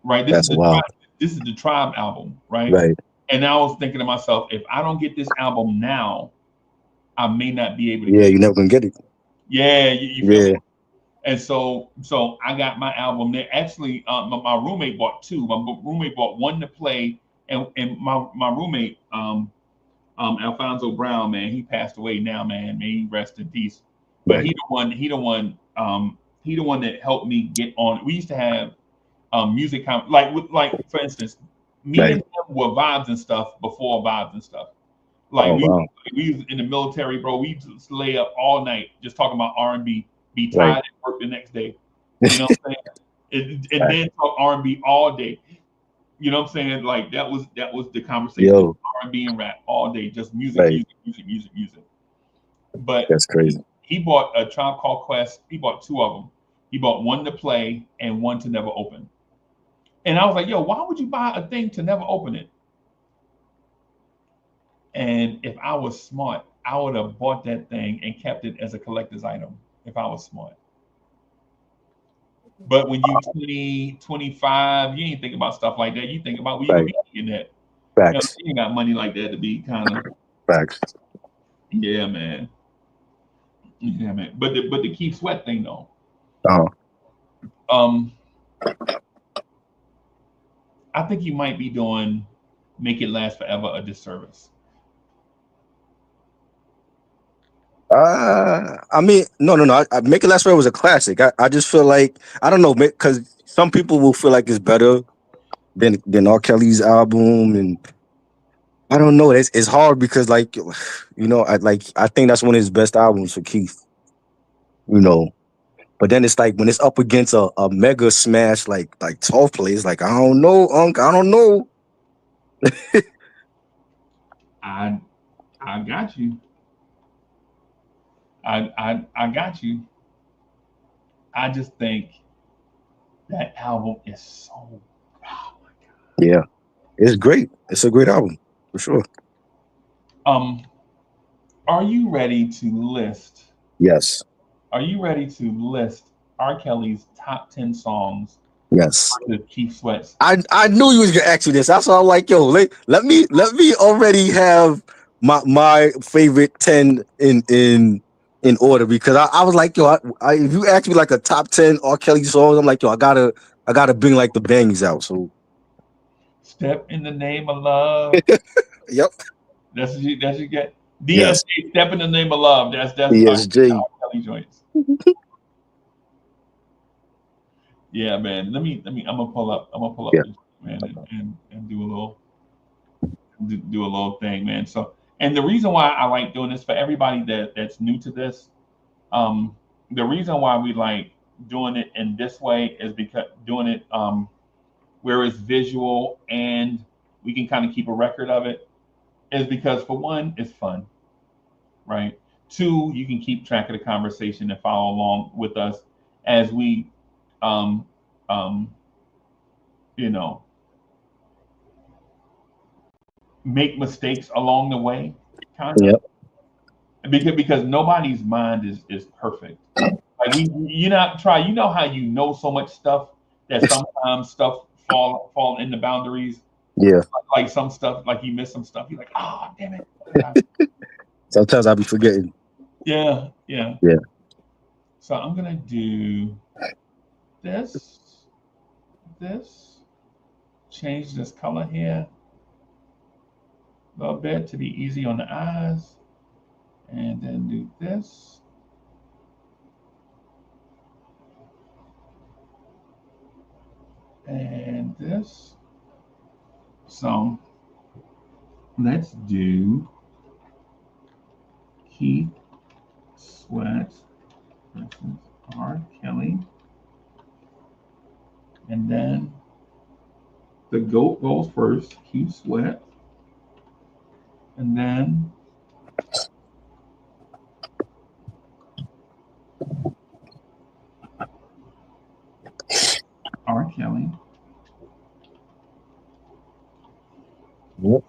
Right. That's wild. This is the Tribe album, right? Right. And I was thinking to myself, if I don't get this album now, I may not be able to Yeah, get you're it. never gonna get it. Yeah, you feel Yeah. me? And so I got my album there. Actually, my roommate bought two. My roommate bought one to play, and my roommate, Alfonso Brown, man, he passed away now, man. May he rest in peace. But Right. he the one that helped me get on. We used to have music like for instance, me Right. and him were vibes and stuff before vibes and stuff. Like Oh, wow. we was in the military, bro. We used to lay up all night just talking about R&B, be Right. tired at work the next day. You know what I'm saying? And Right. then talk R&B all day. You know what I'm saying? Like that was the conversation. Yo, R&B and rap all day, just music, right. music, music, music, music. But That's crazy. he bought a Tribe Called Quest. He bought two of them. He bought one to play and one to never open. And I was like, yo, why would you buy a thing to never open it? And if I was smart, I would have bought that thing and kept it as a collector's item if I was smart. But when you 20, 25, you ain't think about stuff like that. You think about where you Right. gonna be in that. You know, Facts. you ain't got money like that to be kind of Facts. yeah, man. Yeah, man. But the Keith Sweat thing though. Oh, Um, I think you might be doing Make It Last Forever a disservice. I mean, no. I Make It Last Forever was a classic. I just feel like I don't know because some people will feel like it's better then R. Kelly's album, and I don't know. It's hard because like I think that's one of his best albums for Keith. You know, but then it's like when it's up against a mega smash like 12 plays, like I don't know, Unc, I don't know. I I got you. I got you. I just think that album is so. Oh my Yeah, it's great. It's a great album for sure. God. Are you ready to list? Yes, Are you ready to list R. Kelly's top 10 songs yes. versus Keith Sweat's? I knew you was gonna ask me this. That's why I'm like, yo, let me already have my favorite 10 in order because I was like, yo, if you ask me like a top 10 R. Kelly songs, I'm like, yo, I gotta bring like the bangs out. So Step in the Name of Love. yep, That's what you get. yes, DSJ, Step in the Name of Love. That's R. ESJ, Kelly joints. Yeah, man. Let me. I'm gonna pull up yeah, this man and do a little do a little thing, man. So, and the reason why I like doing this for everybody that's new to this, um, the reason why we like doing it in this way is because doing it where it's visual and we can kind of keep a record of it is because for one, it's fun, right? Two, you can keep track of the conversation and follow along with us as we, um, um, you know, make mistakes along the way, kind of, yep, because nobody's mind is perfect. Like you not try. You know how you know so much stuff that sometimes stuff fall in the boundaries. yeah. Like some stuff, like you miss some stuff. You're like, oh damn it. What did I-" Sometimes I'll be forgetting. Yeah, yeah. Yeah, So I'm gonna do this, this, change this color here a little bit to be easy on the eyes, and then do this, and this. So let's do Keith Sweat versus R. Kelly, and then the GOAT goes first, Keith Sweat, and then R. Kelly. yep.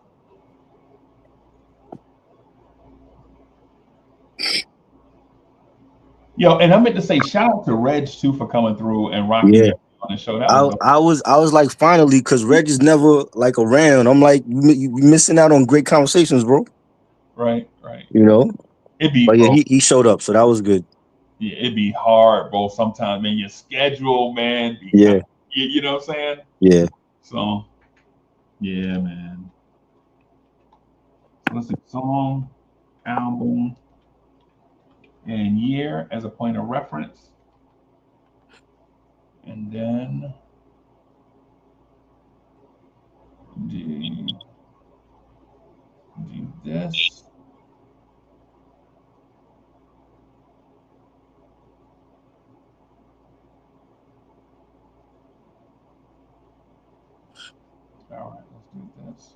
Yo, and I meant to say shout out to Reg too for coming through and rocking Yeah. it on the show. That was a I was like finally because Reg is never like around. I'm like you missing out on great conversations, bro. right, right. You know, It'd be but yeah, bro, he showed up, so that was good. yeah, it'd be hard, bro. Sometimes, man, your schedule, man, be kind Yeah, of, you know what I'm saying? yeah. So, yeah, man. So let's see, song, album, and year as a point of reference, and then do do this. All right, let's do this.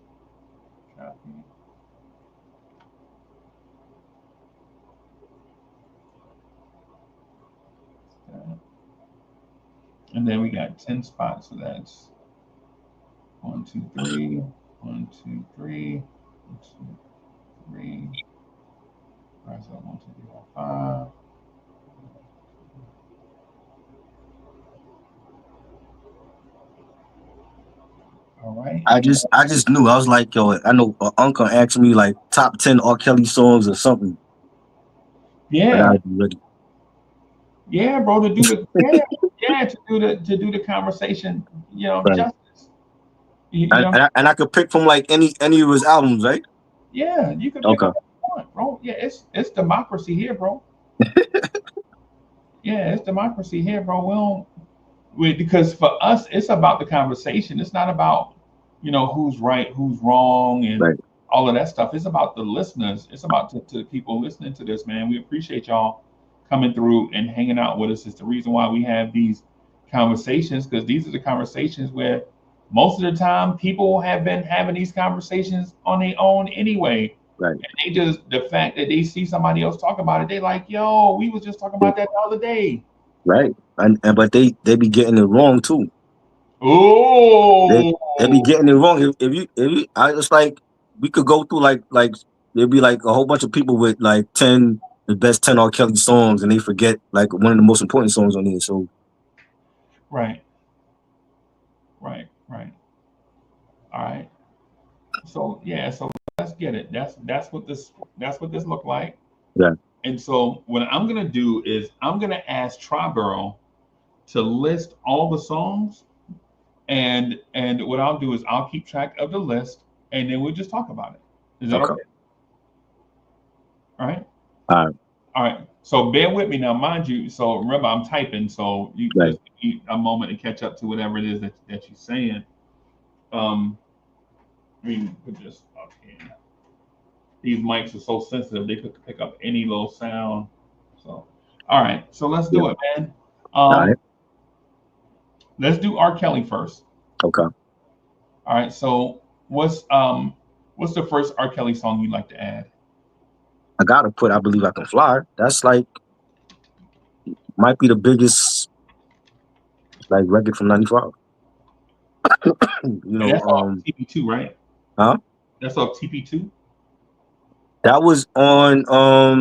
Copy that. And then we got 10 spots. So that's one, two, three, one, two, three, one, two, three. Rise up, one, two, three, four, five. All right. And I just knew. I was like, yo, I know Uncle asked me like top 10 R. Kelly songs or something. I yeah, gotta be ready. yeah, bro, to do the yeah, yeah, to do the conversation, Right. justice. You know, And I could pick from like any of his albums, right? yeah, you can pick Okay. up what you want, bro. Yeah, it's democracy here, bro. Yeah, it's democracy here, bro. because for us, it's about the conversation. It's not about, who's right, who's wrong, and Right. all of that stuff. It's about the listeners. It's about to the people listening to this, man. We appreciate y'all coming through and hanging out with us. It's the reason why we have these conversations, because these are the conversations where most of the time people have been having these conversations on their own anyway. Right. And they just, the fact that they see somebody else talk about it, they like, yo, we was just talking about that the other day. Right. And but they be getting it wrong too. Oh, They be getting it wrong. If you I it's like we could go through like there'd be like a whole bunch of people with like the best 10 R. Kelly songs, and they forget like one of the most important songs on there. So right, right. All right. So yeah, so let's get it. That's what this looked like. yeah. And so what I'm gonna do is I'm gonna ask Triborough to list all the songs, and what I'll do is I'll keep track of the list, and then we'll just talk about it. Is that Okay. okay? All right. All right. All right. So bear with me now, mind you. So remember, I'm typing, so you Right. just give me a moment to catch up to whatever it is that you're saying. Um, I mean, put this up here. These mics are so sensitive; they could pick up any little sound. So, all right. So let's Yeah. do it, man. All right. Let's do R. Kelly first. Okay. All right. So what's the first R. Kelly song you'd like to add? I gotta put I Believe I Can Fly. That's like might be the biggest like record from '95. And that's off TP2, right? Huh? That's off TP2. That was on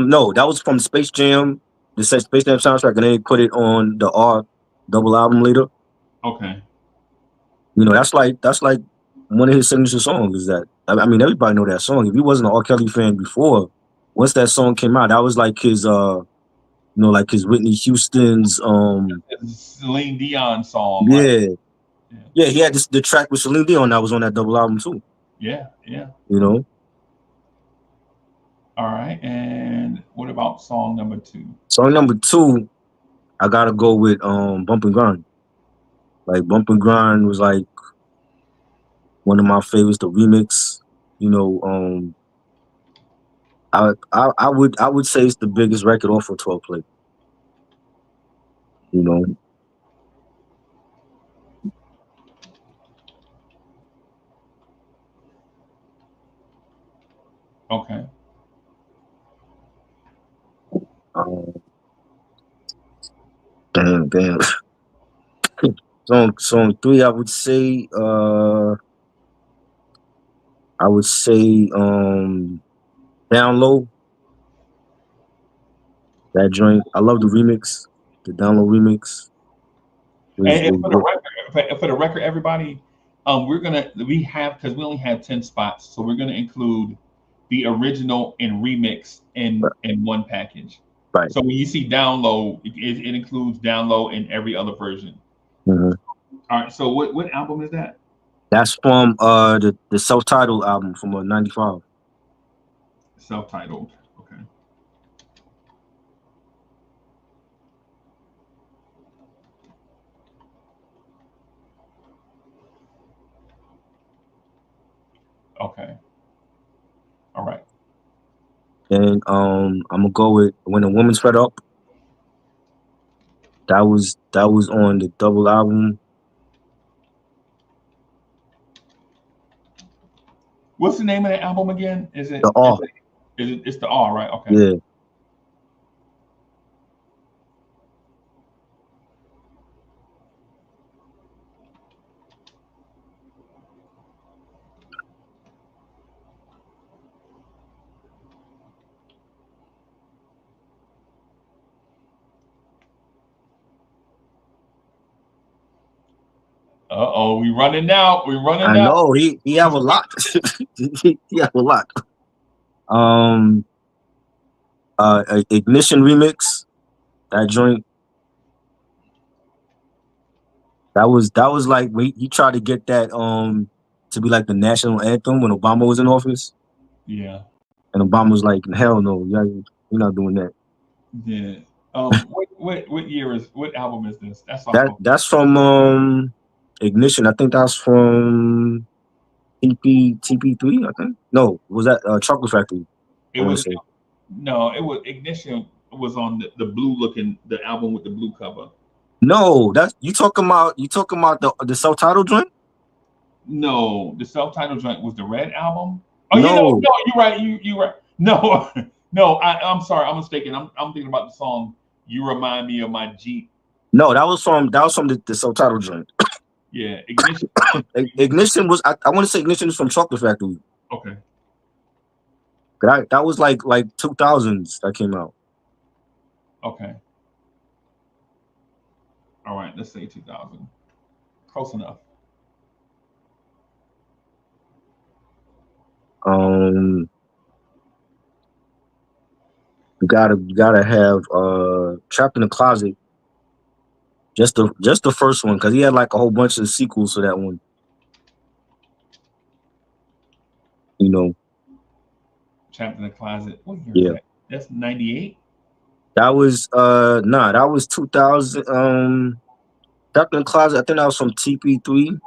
no, that was from Space Jam, the Space Jam soundtrack, and then they put it on the R double album later. Okay. That's like one of his signature songs. Is that I mean everybody know that song. If you wasn't an R. Kelly fan before, once that song came out, that was like his like his Whitney Houston's It's a Celine Dion song, right? yeah. Yeah. Yeah, he had the track with Celine Dion that was on that double album too. Yeah. Yeah. You know, All right. And what about song number two? song number two, I gotta go with Bump and Grind. Like Bump and Grind was like one of my favorites. The remix, you know, I would say it's the biggest record off of 12 play. You know, Okay. um, damn. Song three, I would say Down Low. That joint, I love the remix. The Down Low remix And was for the good. record, everybody, we have, because we only have 10 spots, so we're gonna include the original and remix in one package. Right. So when you see download, it includes download and every other version. hmm All right. So what album is that? That's from the self-titled album from '95. Self-titled. Okay. Okay. All right. And I'm gonna go with When a Woman's Fed Up. That was on the double album. What's the name of the album again? The R. It's the R, right? Okay. Yeah. Uh-oh, we running out. We running I out. know he have a lot. he have a lot. Um Ignition remix. That joint. That was like he tried to get that to be like the national anthem when Obama was in office. Yeah. And Obama was like, hell no, you're not doing that. Yeah. what album is this? That's off of. That's from Ignition. I think that's from TP3. I think no, was that Chocolate Factory? It I want to was say no, it was Ignition was on the blue looking the album with the blue cover. no. That's you talking about the self-titled joint? No, the self-titled joint was the Red album. Oh, No, no, you're right. You right. No, no, I'm sorry, I'm mistaken. I'm thinking about the song "You Remind Me of My Jeep." no. That was from the self-titled joint. Yeah, Ignition. Ignition. Ignition was I want to say Ignition is from Chocolate Factory. Okay, That was like 2000s that came out. okay, all right. Let's say 2000. Close enough. Um, you gotta have Trapped in the Closet. Just the first one because he had like a whole bunch of sequels to that one. You know, Trapped in the Closet. What year is yeah. that? That's 98. That was 2000. Trapped in the Closet. I think that was from TP3.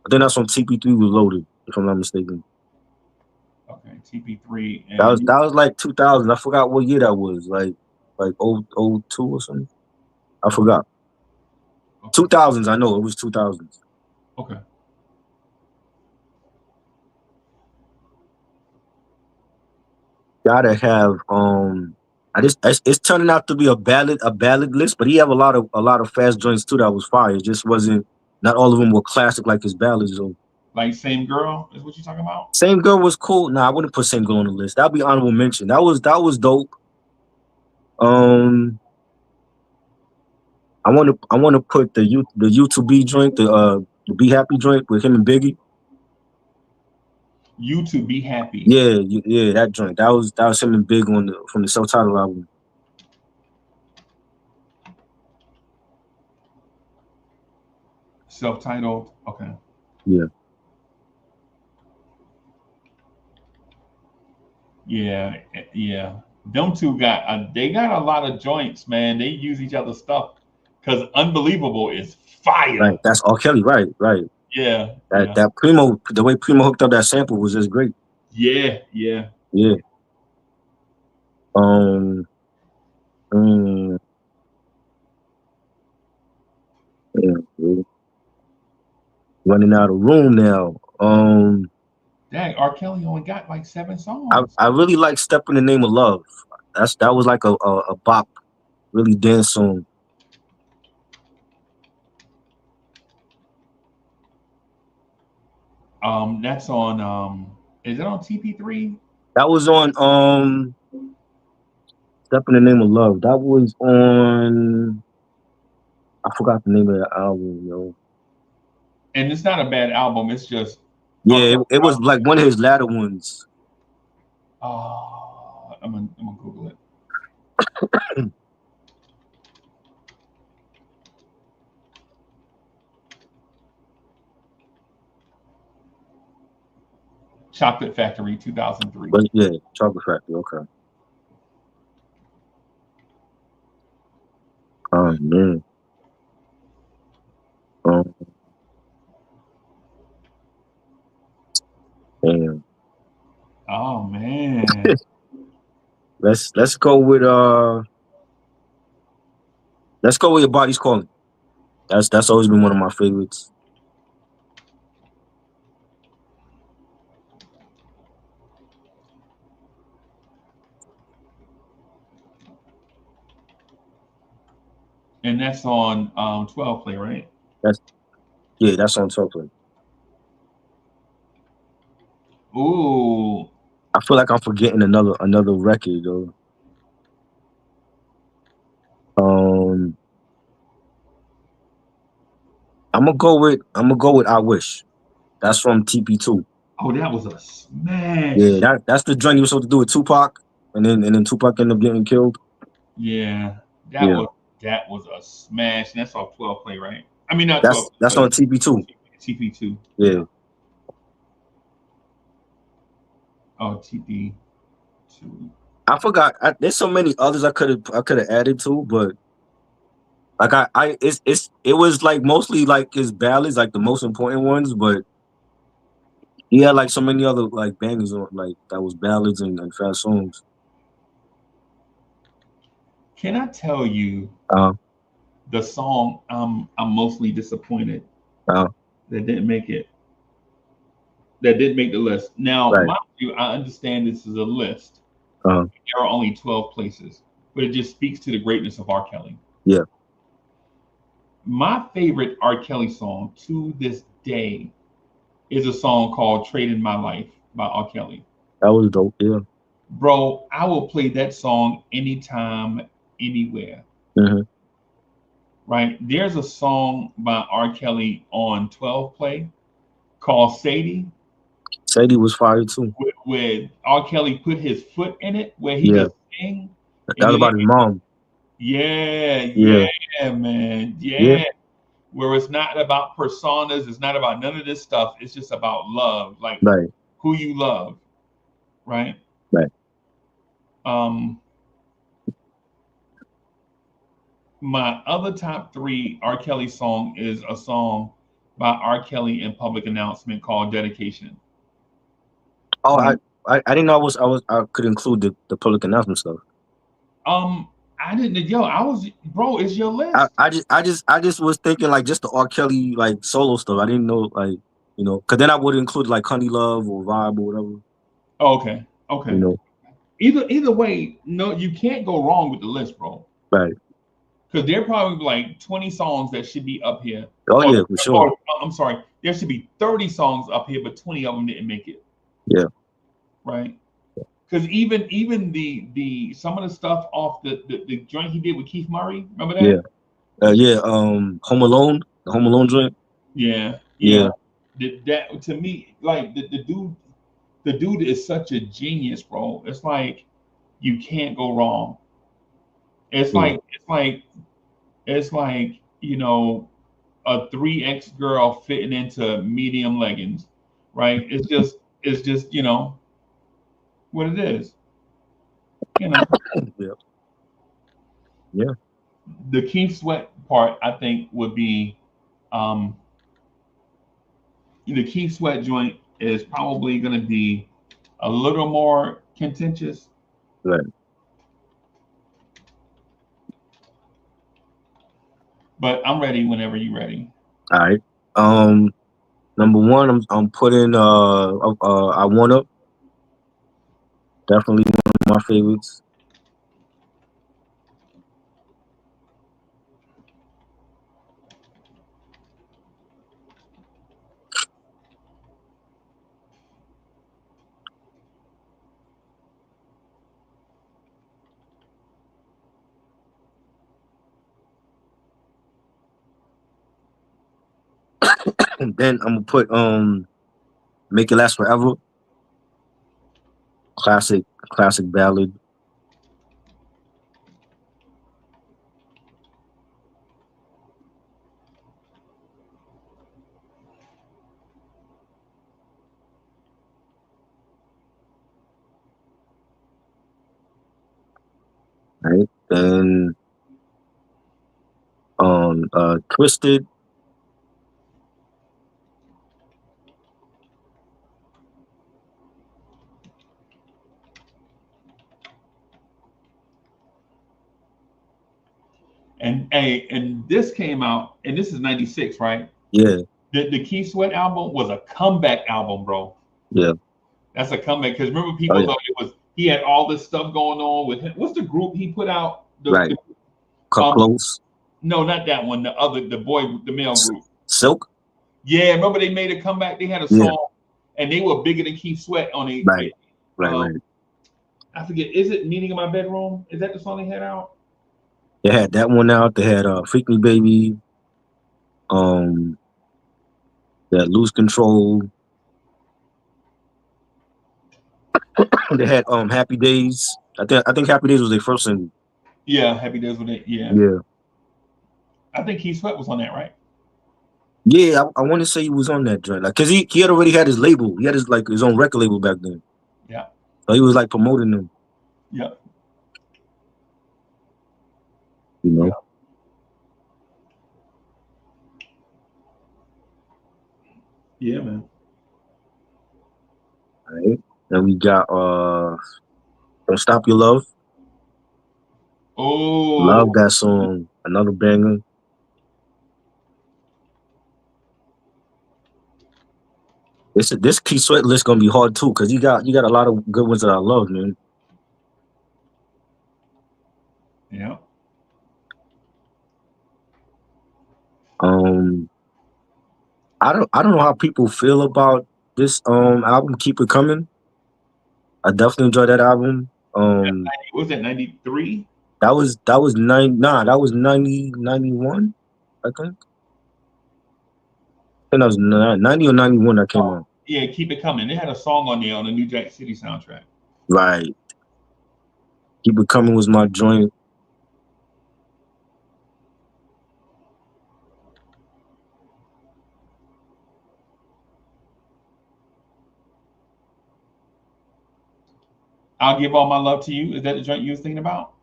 I think that's from TP3 Reloaded, if I'm not mistaken. Okay, TP3 That and was you. that was like 2000. I forgot what year that was. Like oh two or something. I forgot. Okay, 2000s. I know it was 2000s. okay. Gotta have it's turning out to be a ballad list, but he have a lot of fast joints too that was fire. It just wasn't not all of them were classic like his ballads though. Like Same Girl is what you're talking about. Same Girl was cool. Nah, I wouldn't put Same Girl on the list. That'd be honorable mention. That was dope. Um I wanna put the U2B joint, the Be Happy joint with him and Biggie. You to Be Happy. Yeah, that joint. That was him and Big on from the self-titled album. Self-titled. Okay. Yeah. Yeah, yeah. Them two got they got a lot of joints, man. They use each other's stuff because Unbelievable is Right. fire. That's R. Kelly, right. Yeah, That yeah, that Primo, the way Primo hooked up that sample was just great. yeah, yeah. Yeah. Um. mm, yeah. Running out of room now. Dang, R. Kelly only got like 7 songs. I really like "Step in the Name of Love." That was like a bop, really dance song. That's on. Is it on TP3? That was on "Step in the Name of Love." That was on. I forgot the name of the album, yo. And it's not a bad album. It's just R. Yeah, Kelly it was album. like one of his latter ones. I'm gonna Google it. Chocolate Factory, 2003. But yeah, Chocolate Factory. Okay. Oh man. Um, damn. Oh man. Let's go with Your Body's Calling. That's always been one of my favorites. And that's on 12 play, right? That's Yeah, that's on top of it. Ooh. I feel like I'm forgetting another record though. Um, I'm gonna go with I Wish. That's from TP2. Oh, that was a Yeah, smash. that's the joint he was supposed to do with Tupac, and then Tupac ended up getting killed. Yeah. That Yeah, was that was a smash. And that's off 12 play, right? I mean not 12, that's but on TP2. TP2. Yeah. Yeah, Oh, TP2. I forgot. There's so many others I could have added to, but like it was like mostly like his ballads, like the most important ones, but he had like so many other like bangers on like that was ballads and fast songs. Can I tell you Uh, the song I'm mostly disappointed uh, that didn't make it, that didn't make the list. Now, right. mind you, I understand this is a list. Uh, There are only 12 places, but it just speaks to the greatness of R. Kelly. yeah, My favorite R. Kelly song to this day is a song called Trading My Life by R. Kelly. that was dope. Yeah. Bro, I will play that song anytime, anywhere. Hmm. Right? There's a song by R. Kelly on 12 Play called Sadie, Sadie was fire too. where R. Kelly put his foot in it, where he Yeah, just sing, that and was then about his mom. yeah, Yeah, yeah, man, yeah, yeah. Where it's not about personas, it's not about none of this stuff. It's just about love, like right, who you love, right? right. Um, my other top three R. Kelly song is a song by R. Kelly in Public Announcement called Dedication. Oh, When I didn't know I could include the public announcement stuff. I didn't yo, I was bro, it's your I, list. I just I just I just was thinking like just the R. Kelly like solo stuff. I didn't know like because then I would include like Honey Love or Vibe or whatever. Oh, okay, You okay. know, Either way, no, you can't go wrong with the list, bro. right. Because there are probably like 20 songs that should be up here. Oh Or, yeah, for sure. or I'm sorry, there should be 30 songs up here, but 20 of them didn't make it, Yeah, right? Because even the some of the stuff off the joint he did with Keith Murray, remember yeah, that? yeah. Home Alone, the Home Alone joint. Yeah, yeah. Yeah, That to me, like the dude is such a genius, bro. It's like you can't go wrong. It's yeah. like it's like a 3X girl fitting into medium leggings, right? It's just what it is. You know, Yeah, yeah. the Keith Sweat part I think would be um the Keith Sweat joint is probably going to be a little more contentious, Right. but I'm ready whenever you're ready. All right. Number one, I'm putting I Wanna, definitely one of my favorites. And then I'm gonna put Make It Last Forever, classic classic ballad. Right. Then Twisted. And this came out, and this is '96, right? Yeah, The Keith Sweat album was a comeback album, bro. yeah. That's a comeback because remember Oh people yeah. thought it was he had all this stuff going on with him. What's the group he put out? Right. Cut Um Close. no, not that one. The male group. Silk. Yeah, remember they made a comeback. They had a Yeah. song, and they were bigger than Keith Sweat on a. Right. Right. Um, Right. I forget. Is it "Meeting in My Bedroom"? Is that the song they had out? They had that one out. They had Freak Me Baby. Um, they had Lose Control. They had Happy Days. I think Happy Days was their first single. Yeah, Happy Days with it. Yeah, Yeah. I think Keith Sweat was on that, right? Yeah, I want to say he was on that joint, like, cause he had already had his label. He had his own record label back then, Yeah. so he was like promoting them. Yep. You know. Yep. Yeah, man. Right. Then we got Don't Stop Your Love. Love Oh, that song. Another banger. This Key Sweat list gonna be hard too, cause you got a lot of good ones that I love, man. yeah. Um, I don't know how people feel about this album, Keep It Coming. I definitely enjoy that album. What was that 93? That was 90 91, I think. I think that was 90 or 91 that came out. Yeah, Keep It Coming. They had a song on there on the New Jack City soundtrack. Right. Keep It Coming was my joint. I'll Give All My Love to You. Is that the joint you was thinking about?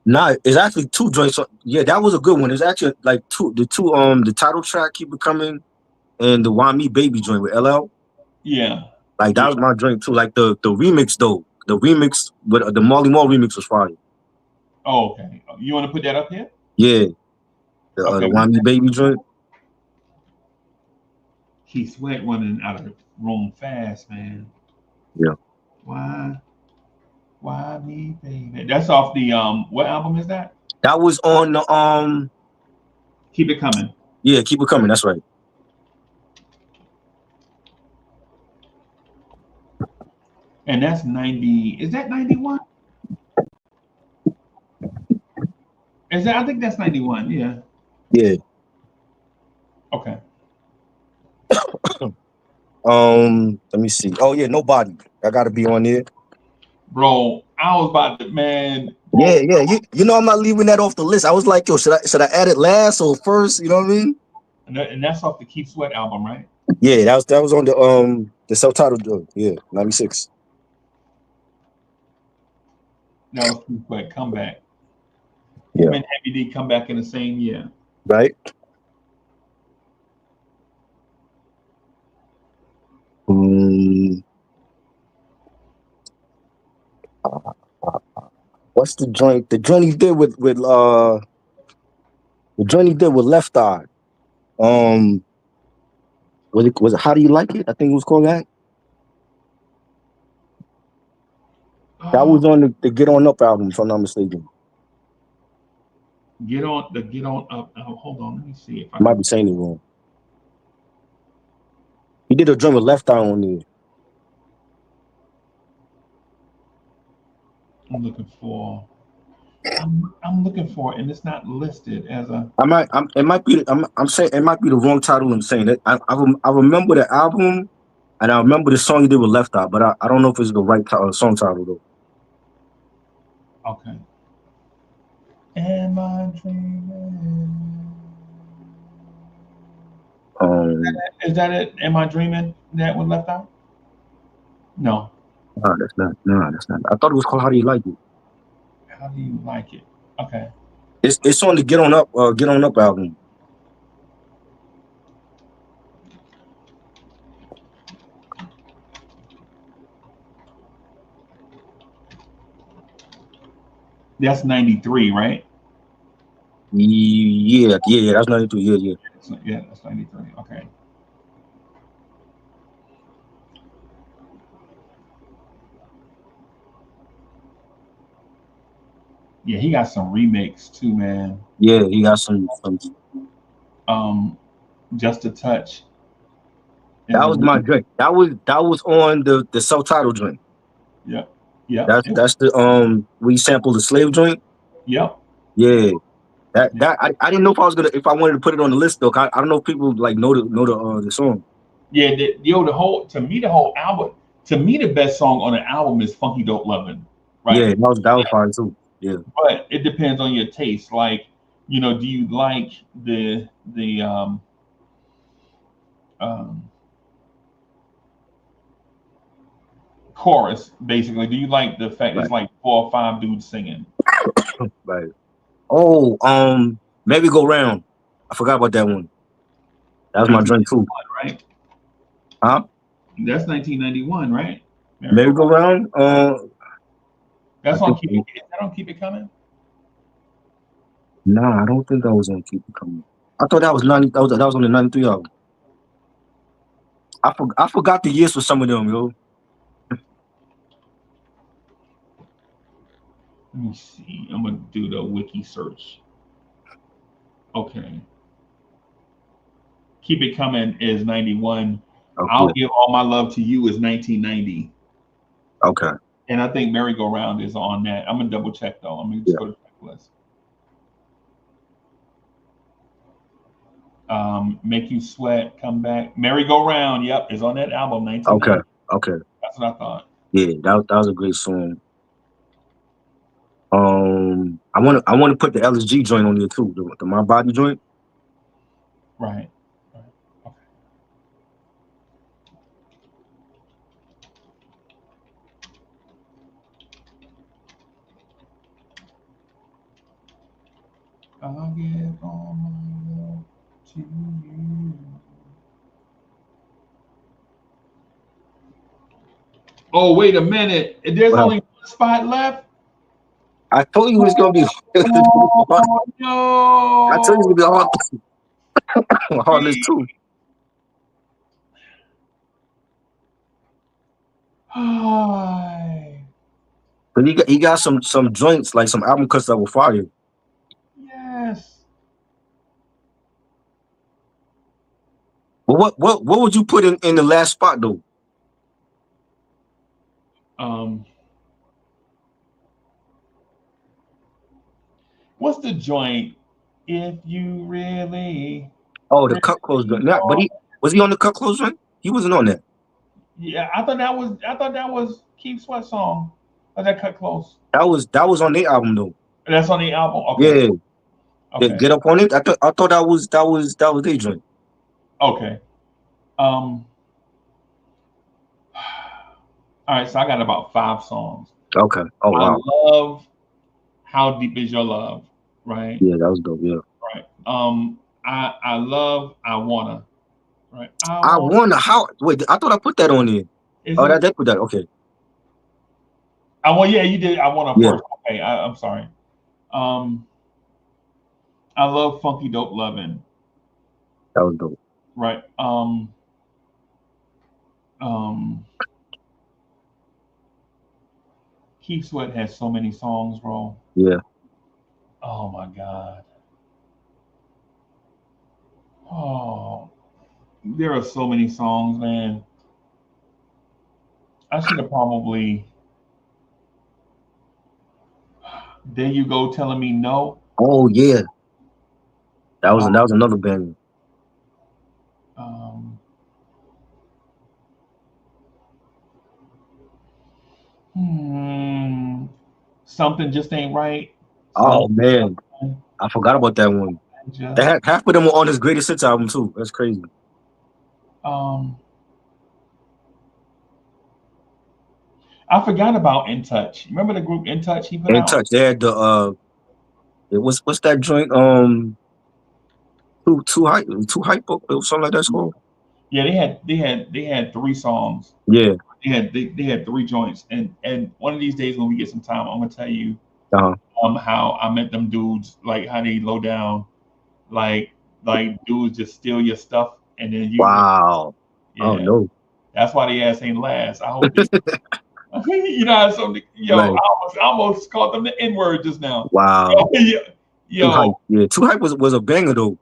Nah, it's actually two joints. Yeah, that was a good one. It's actually like the title track, Keep It Coming, and the Why Me Baby joint with LL. Yeah. Like that Yeah. was my joint too. Like the remix though. The remix with the Molly Moore remix was fire. Oh, okay. You want to put that up here? Yeah. The Okay. Why Me Baby joint. Keith Sweat running out of the room fast, man. Yeah. Why? Why me, baby? That's off the what album is that? That was on the Keep It Coming. yeah, Keep It Coming, that's right. And that's 90. Is that 91? Is that I think that's 91, yeah. Yeah. Okay. Let me see. Oh yeah, Nobody. I gotta be on there. Bro, I was about to man, Yeah, bro. yeah. You know I'm not leaving that off the list. I was like, yo, should I add it last or first? You know what I mean? And that's off the Keith Sweat album, right? Yeah, that was on the self-titled joint. Yeah, 96. That was Keith Sweat comeback. Him Yeah. and Heavy D come back in the same year. Right? Um, what's the joint? The joint he did the joint he did with Left Eye. Um, was it How Do You Like It? I think it was called that. That Oh, was on the Get On Up album, if I'm not mistaken. Get on up. Oh, hold on, let me see if I I might can. be saying it wrong. He did a joint with Left Eye on there. I'm looking for. I'm looking for it, and it's not listed as a. It might be. I'm saying it might be the wrong title. I'm saying it. I remember the album, and I remember the song he did with Left Eye, but I don't know if it's the right song title though. Okay. Am I dreaming? Um, Is that it? Am I dreaming? That one left out? No. no, that's not. No, that's not. I thought it was called How Do You Like It. How do you like it? Okay. It's on the Get On Up album. That's 93, right? Yeah. That's 92. Yeah, yeah. Yeah, that's 93. Okay. Yeah, he got some remakes too, man. Yeah, he got some. Um, Just a Touch is That a was my remake. drink. That was on the self-titled joint. Yep. Yep. That's the we sampled the slave joint. Yep. Yeah. Yep. I didn't know if I wanted to put it on the list though. 'Cause I don't know if people like know the song. Yeah, the whole to me the whole album to me the best song on the album is Funky Dope Lovin', Yeah, right? that was fine too. Yeah. But it depends on your taste. Like, do you like the chorus, basically. Do you like the fact it's Right. like 4 or 5 dudes singing? Right. Oh, Merry Go Round. I forgot about that one. That was my drink too. 1991, right? Huh? That's 1991, right? Merry Go Merry-Go-Round. Round. I That's on think Keep It. Is that on Keep It Coming? nah, I don't think that was on Keep It Coming. I thought that was 90. That was on the 93 album. I forgot the years for some of them, yo. Let me see. I'm gonna do the wiki search. Okay. Keep It Coming is 91. I'll Okay. Give All My Love to You is 1990. Okay. And I think Merry Go Round is on that. I'm gonna double check though. I'm gonna just Yeah. go to the checklist. Make You Sweat, Come Back. Merry Go Round, yep, is on that album, Okay. 1990. Okay. That's what I thought. Yeah, that was a great song. I want to put the LSG joint on there too. The My Body joint. Right. Right. Okay. I'll give all my love to you. Oh, wait a minute. There's Well, only one spot left. I told you it's gonna be. Oh I told you it's gonna be a hard, no. hard list too. Hi. But he got some joints like some album cuts that were fire. Yes. But what would you put in the last spot though? Um, what's the joint? If you really, Oh, the cut close joint. really Nah, but want. he was he on the cut close joint? He wasn't on that. Yeah, I thought that was Keith Sweat song. Or that cut close. That was on their album though. That's on the album. Okay. Yeah, Okay. Get Up on It. I thought that was their joint. Okay. Um. All right. So I got about 5 songs. Okay. Oh I wow. love How Deep Is Your Love. Right. Yeah, that was dope. Yeah. Right. I love I Wanna. Right. I I want. wonder how. Wait, I thought I put that on there. Is Oh, it? that put that. Okay. Yeah, you did. I Wanna Yeah, first. Okay. I'm sorry. Um. I love Funky Dope Lovin'. that was dope. Right. Um. Keith Sweat has so many songs, bro. Yeah. Oh my God. Oh, there are so many songs, man. I should have probably. There you go, telling me no. Oh yeah, that was Uh, that was another band. um, something just ain't right. Oh Something man, I forgot about that one. They just. had half of them were on his greatest hits album too. That's crazy. Um, I forgot about In Touch. Remember the group In Touch he put In out? Touch. They had the what's that joint? Too hype or something like that's called. Yeah, they had 3 songs. Yeah. They had 3 joints, and one of these days when we get some time, I'm gonna tell you Uh-huh. how I met them dudes, like how they low down, like dudes just steal your stuff and then use it. Wow. Oh Yeah, no. that's why they ass ain't last. I hope they. You know, how some yo, Right. I almost called them the N word just now. Wow. Yo, Too hype. yo, Yeah. Too hype was a banger though.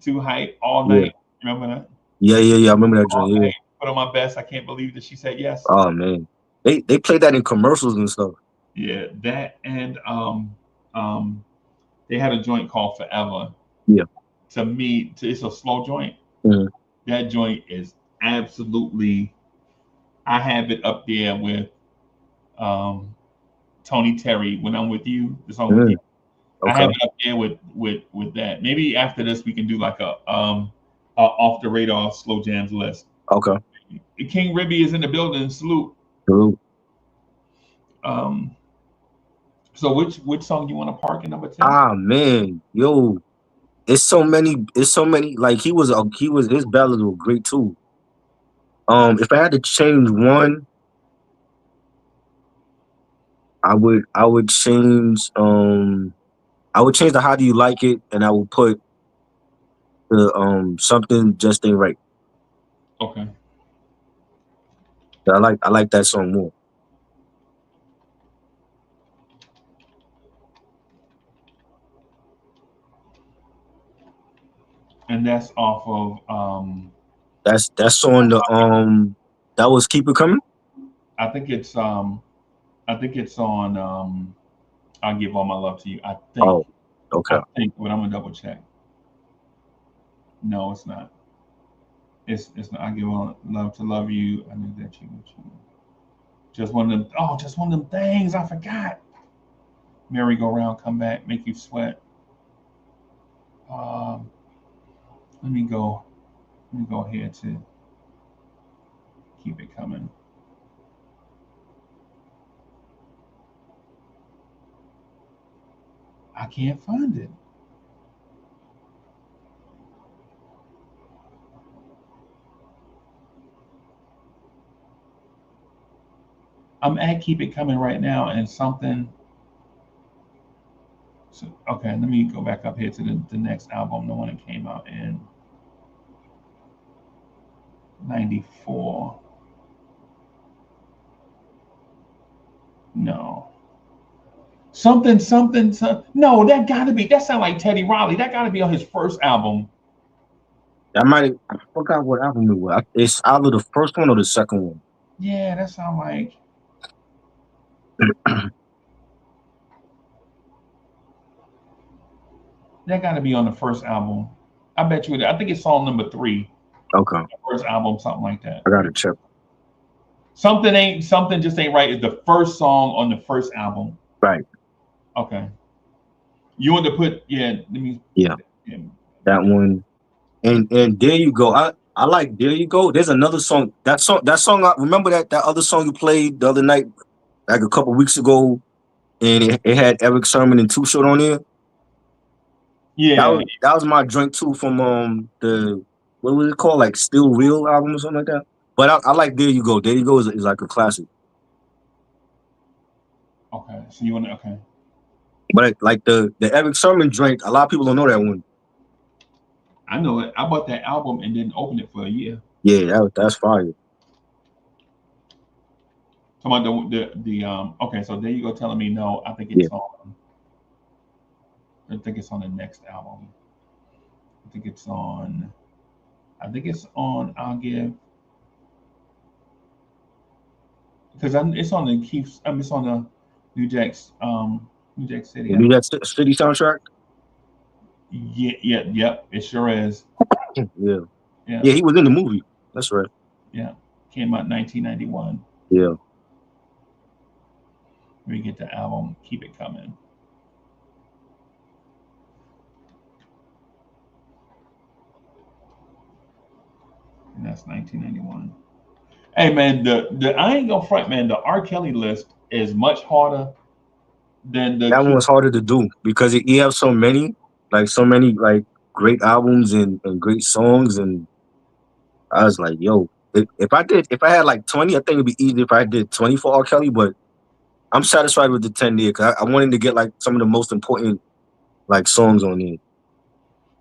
too hype all Yeah. night. Remember that? Yeah. I remember that joint. All Yeah. night. Put on my best. I can't believe that she said yes. Oh man. They played that in commercials and stuff. Yeah, that and um, they had a joint called Forever. Yeah. To me, it's a slow joint. Mhm. That joint is absolutely. I have it up there with um, Tony Terry when I'm with you. The song with you. Mm. I have Okay. it up there with that. Maybe after this we can do like a off the radar slow jams list. Okay. King Ribby is in the building. Salute. True. Um, so which song you want to park in number 10? Ah man, yo, it's so many. It's so many. Like he was his ballads were great too. If I had to change one, I would change I would change the How Do You Like It, and I would put the Something Just Ain't Right. Okay. I like that song more. And that's off of That's on the that was Keep It Coming. I think it's I think it's on I'll give all my love to you. Oh, okay. I think, but I'm gonna double check. No, it's not. It's not. I give all love to love you. I knew that you just one of them. Oh, just one of them things. I forgot. Merry go round, come back, make you sweat. Um, let me go. Let me go ahead to keep it coming. I can't find it. I'm at keep it coming right now, and something. So, okay, let me go back up here to the next album, the one that came out in '94. No. No, that gotta be. That sound like Teddy Riley. That gotta be on his first album. I forgot what album it was. It's either the first one or the second one. Yeah, that sound like that gotta be on the first album. I bet you. I think it's song number 3, Okay, first album, something like that. I gotta check. Something just ain't right is the first song on the first album. Right, Okay, you want to put yeah. Let me yeah, put that in. that one. And There You Go. I like There You Go. There's another song. That song. I remember that other song you played the other night, like a couple weeks ago, and it had Eric Sermon and Too Short on there. Yeah. That was my drink too from the what was it called, like Still Real album or something like that. But I like There You Go. There You Go is like a classic. Okay. So you want to okay. But like the Eric Sermon drink, a lot of people don't know that one. I know it. I bought that album and didn't open it for a year. Yeah, that's fire. Talking about the okay, so there you go telling me no, Yeah, I think it's on the next album. I think it's on I'll give because it's on the Keith's it's on the New Jack City. the New Jack City soundtrack. Yep, it sure is. Yeah, Yeah, yeah, he was in the movie. That's right. yeah. Came out 1991. Yeah, We get the album Keep It Coming. And that's 1991. Hey man, the I ain't gonna front man, the R. Kelly list is much harder than the that one Keith. was harder to do because he have so many like great albums and great songs, and I was like, yo, if I had like 20, I think it'd be easy if I did 20 for R. Kelly, but I'm satisfied with the 10 there because I wanted to get like some of the most important like songs on there.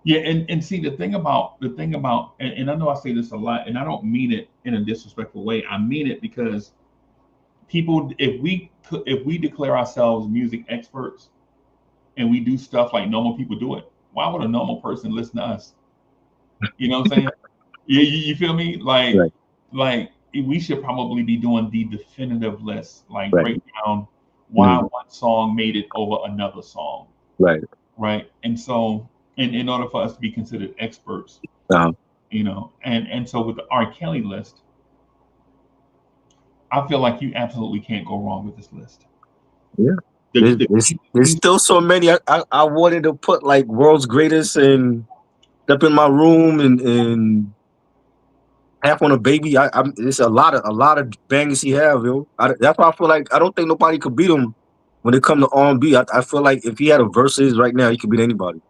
Yeah, and see the thing about and I know I say this a lot, and I don't mean it in a disrespectful way. I mean it because people, if we declare ourselves music experts and we do stuff like normal people do it, why would a normal person listen to us? You know what I'm saying? You feel me? Right, Like we should probably be doing the definitive list, like right, break down why mhm, one song made it over another song, right. right? And so, in order for us to be considered experts, Uh, and so with the R. Kelly list, I feel like you absolutely can't go wrong with this list. yeah. The There's Keith, still so many. I wanted to put like world's greatest and step in my room and Half on a Baby. It's a lot of bangers he have, yo. That's why I feel like I don't think nobody could beat him when it come to R&B. I feel like if he had a verses right now, he could beat anybody.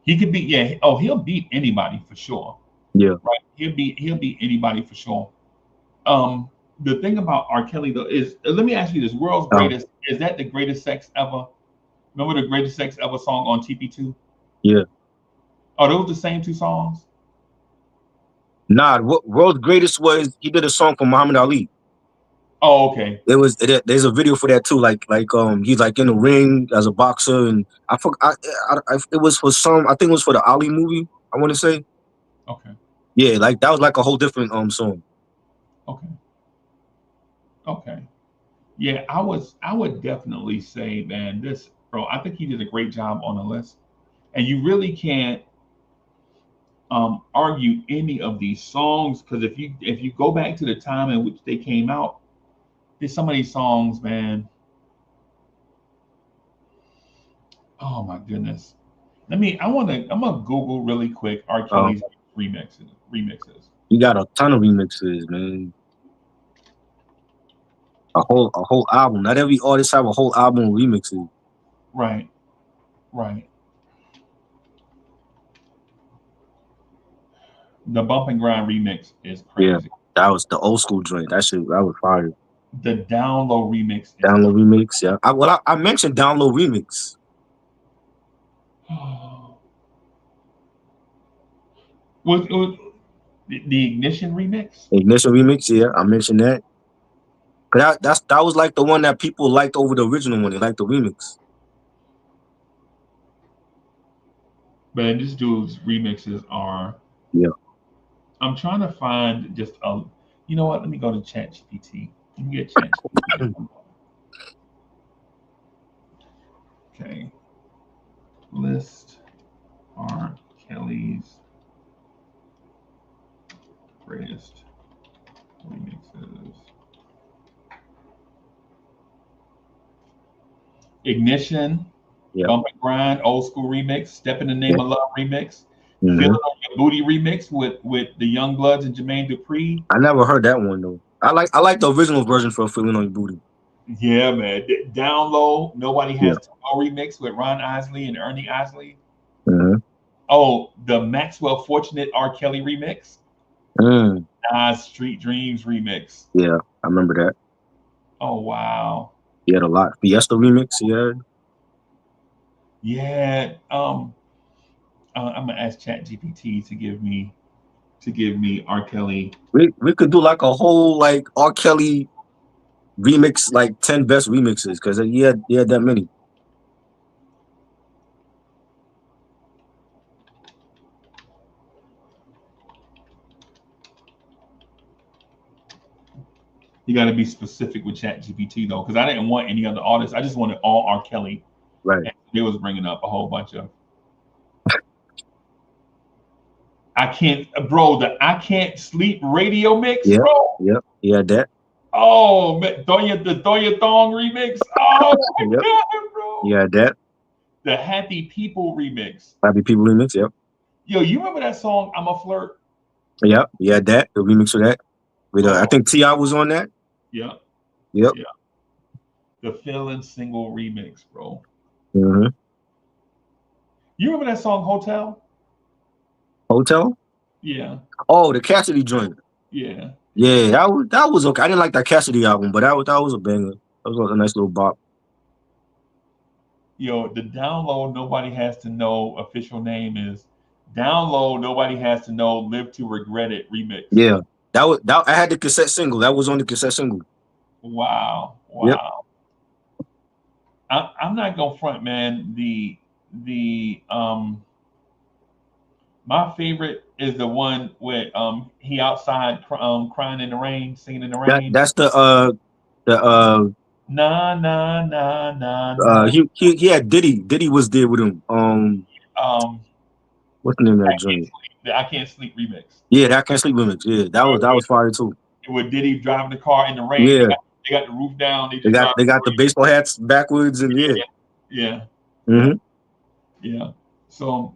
He could beat, yeah. Oh, he'll beat anybody for sure. Yeah. Right? He'll beat anybody for sure. Um, the thing about R. Kelly though is, let me ask you this: World's Um, Greatest, is that the greatest sex ever? Remember the greatest sex ever song on TP2? yeah. Are those the same two songs? Nah, World's Greatest was he did a song for Muhammad Ali. Oh, okay. There's a video for that too. He's like in the ring as a boxer, and it was for some. I think it was for the Ali movie. I want to say, Okay. yeah, like that was like a whole different song. Okay. Okay. Yeah, I would definitely say, man, this bro, I think he did a great job on the list. And you really can't argue any of these songs, because if you go back to the time in which they came out, there's so many songs, man. Oh my goodness. I'm gonna Google really quick R. Um, Kelly's remixes. he got a ton of remixes, man. A whole album. Not every artist have a whole album of remixes. Right, right. The Bump and Grind remix is Yeah, crazy. that was the old school joint. That was fire. The Down Low remix is Download remix. Yeah. I mentioned download remix. was the Ignition remix? Ignition remix. Yeah, I mentioned that. But that was like the one that people liked over the original one. They liked the remix. Man, this dude's remixes are. Yeah. I'm trying to find just a. You know what? Let me go to ChatGPT. Let me get ChatGPT. Okay. List R. Kelly's greatest remixes. Ignition, Yeah. Bump and Grind, Old School remix, Step in the Name Yeah. of Love remix, Mm-hmm. Feeling on Your Booty remix with the Young Bloods and Jermaine Dupri. I never heard that one though. I like the original version for Feeling on Your Booty. Yeah, man. Down Low, Nobody Yeah. Has to Know remix with Ron Isley and Ernie Isley. Mm-hmm. Oh, the Maxwell Fortunate R. Kelly remix. Mm. Nas Street Dreams remix. Yeah, I remember that. Oh wow. He had a lot. Fiesta remix. Yeah. Yeah. I'm gonna ask ChatGPT to give me R. Kelly. We could do like a whole like R. Kelly remix, like 10 best remixes, because he had that many. You got to be specific with ChatGPT though, because I didn't want any other artists. I just wanted all R. Kelly. Right. And they was bringing up a whole bunch of. I can't, bro. The I Can't Sleep radio mix, Yeah. bro. Yep. He had that. Oh, man, Throw Your Thong remix. Oh my Yep. god, bro. He had that. The Happy People remix. Happy People remix. Yep. Yo, you remember that song "I'm a Flirt"? Yep. He had that. The remix for that. With I think T.I. was on that. Yeah. Yep. Yeah. The Feeling single remix, bro. Mm-hmm. You remember that song "Hotel"? Hotel. Yeah. Oh, the Cassidy joint. Yeah. Yeah, that was okay. I didn't like that Cassidy album, but that was a banger. That was a nice little bop. Yo, the Down Low Nobody Has to Know official name is Down Low Nobody Has to Know Live to Regret It remix. Yeah, that I had the cassette single. That was on the cassette single. Wow. Yep. I'm not gonna front, man. The my favorite is the one with he outside crying in the rain, singing in the rain. That's the Nah nah nah nah nah. he had Diddy. Diddy was there with him. What's the name of that joint? I Can't Sleep remix. Yeah, that Can't Sleep remix. Yeah, that was fire too. With Diddy driving the car in the rain. Yeah. They got the roof down. They got the baseball hats backwards and yeah. Yeah. Mm-hmm. Yeah. So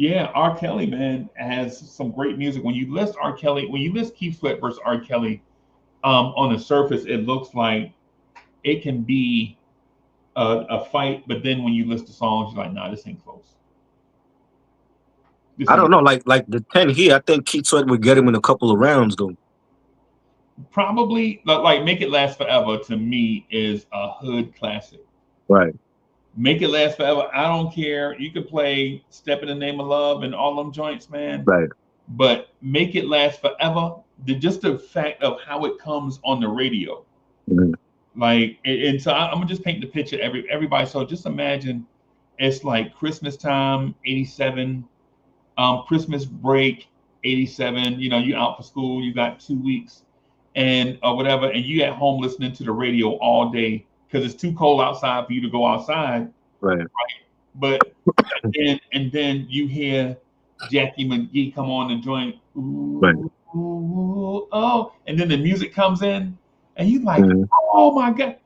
Yeah, R. Kelly, man, has some great music. When you list R. Kelly, when you list Keith Sweat versus R. Kelly, on the surface, it looks like it can be a fight, but then when you list the songs, you're like, nah, this ain't close. This I don't ain't know. Like the 10 here, I think Keith Sweat would get him in a couple of rounds though. probably like Make It Last Forever to me is a hood classic. Right. Make It Last Forever. I don't care. You could play Step in the Name of Love and all them joints, man. Right. But Make It Last Forever, just the fact of how it comes on the radio. Mhm. Like, and so I'm gonna just paint the picture everybody. So just imagine it's like Christmas time, 87, Christmas break, 87, you know, you out for school, you got 2 weeks and or whatever, and you at home listening to the radio all day because it's too cold outside for you to go outside. Right. But and then you hear Jackie McGee come on the joint, Right. ooh, ooh, oh, and then the music comes in, and you like, Mhm. oh my god.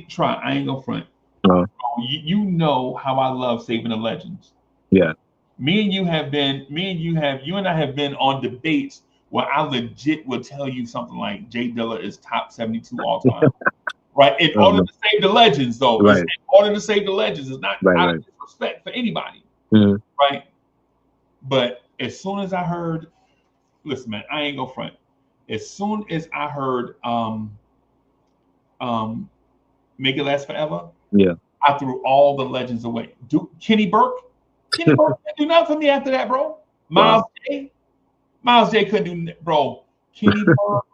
Try. I ain't gonna front. Uh, You know how I love Saving the Legends. yeah. You and I have been on debates where I legit will tell you something like Jay Dilla is top 72 all time. Right? In order Um, to save the legends, though. It's right. in order to save the legends. It's not Right. out Right. of disrespect for anybody. Mhm. Right? But as soon as I heard, listen, man, I ain't gonna front. As soon as I heard um Make It Last Forever, Yeah. I threw all the legends away. Kenny Burke didn't do nothing for me after that, bro. Wow. Miles J couldn't do, bro. Kenny Burke,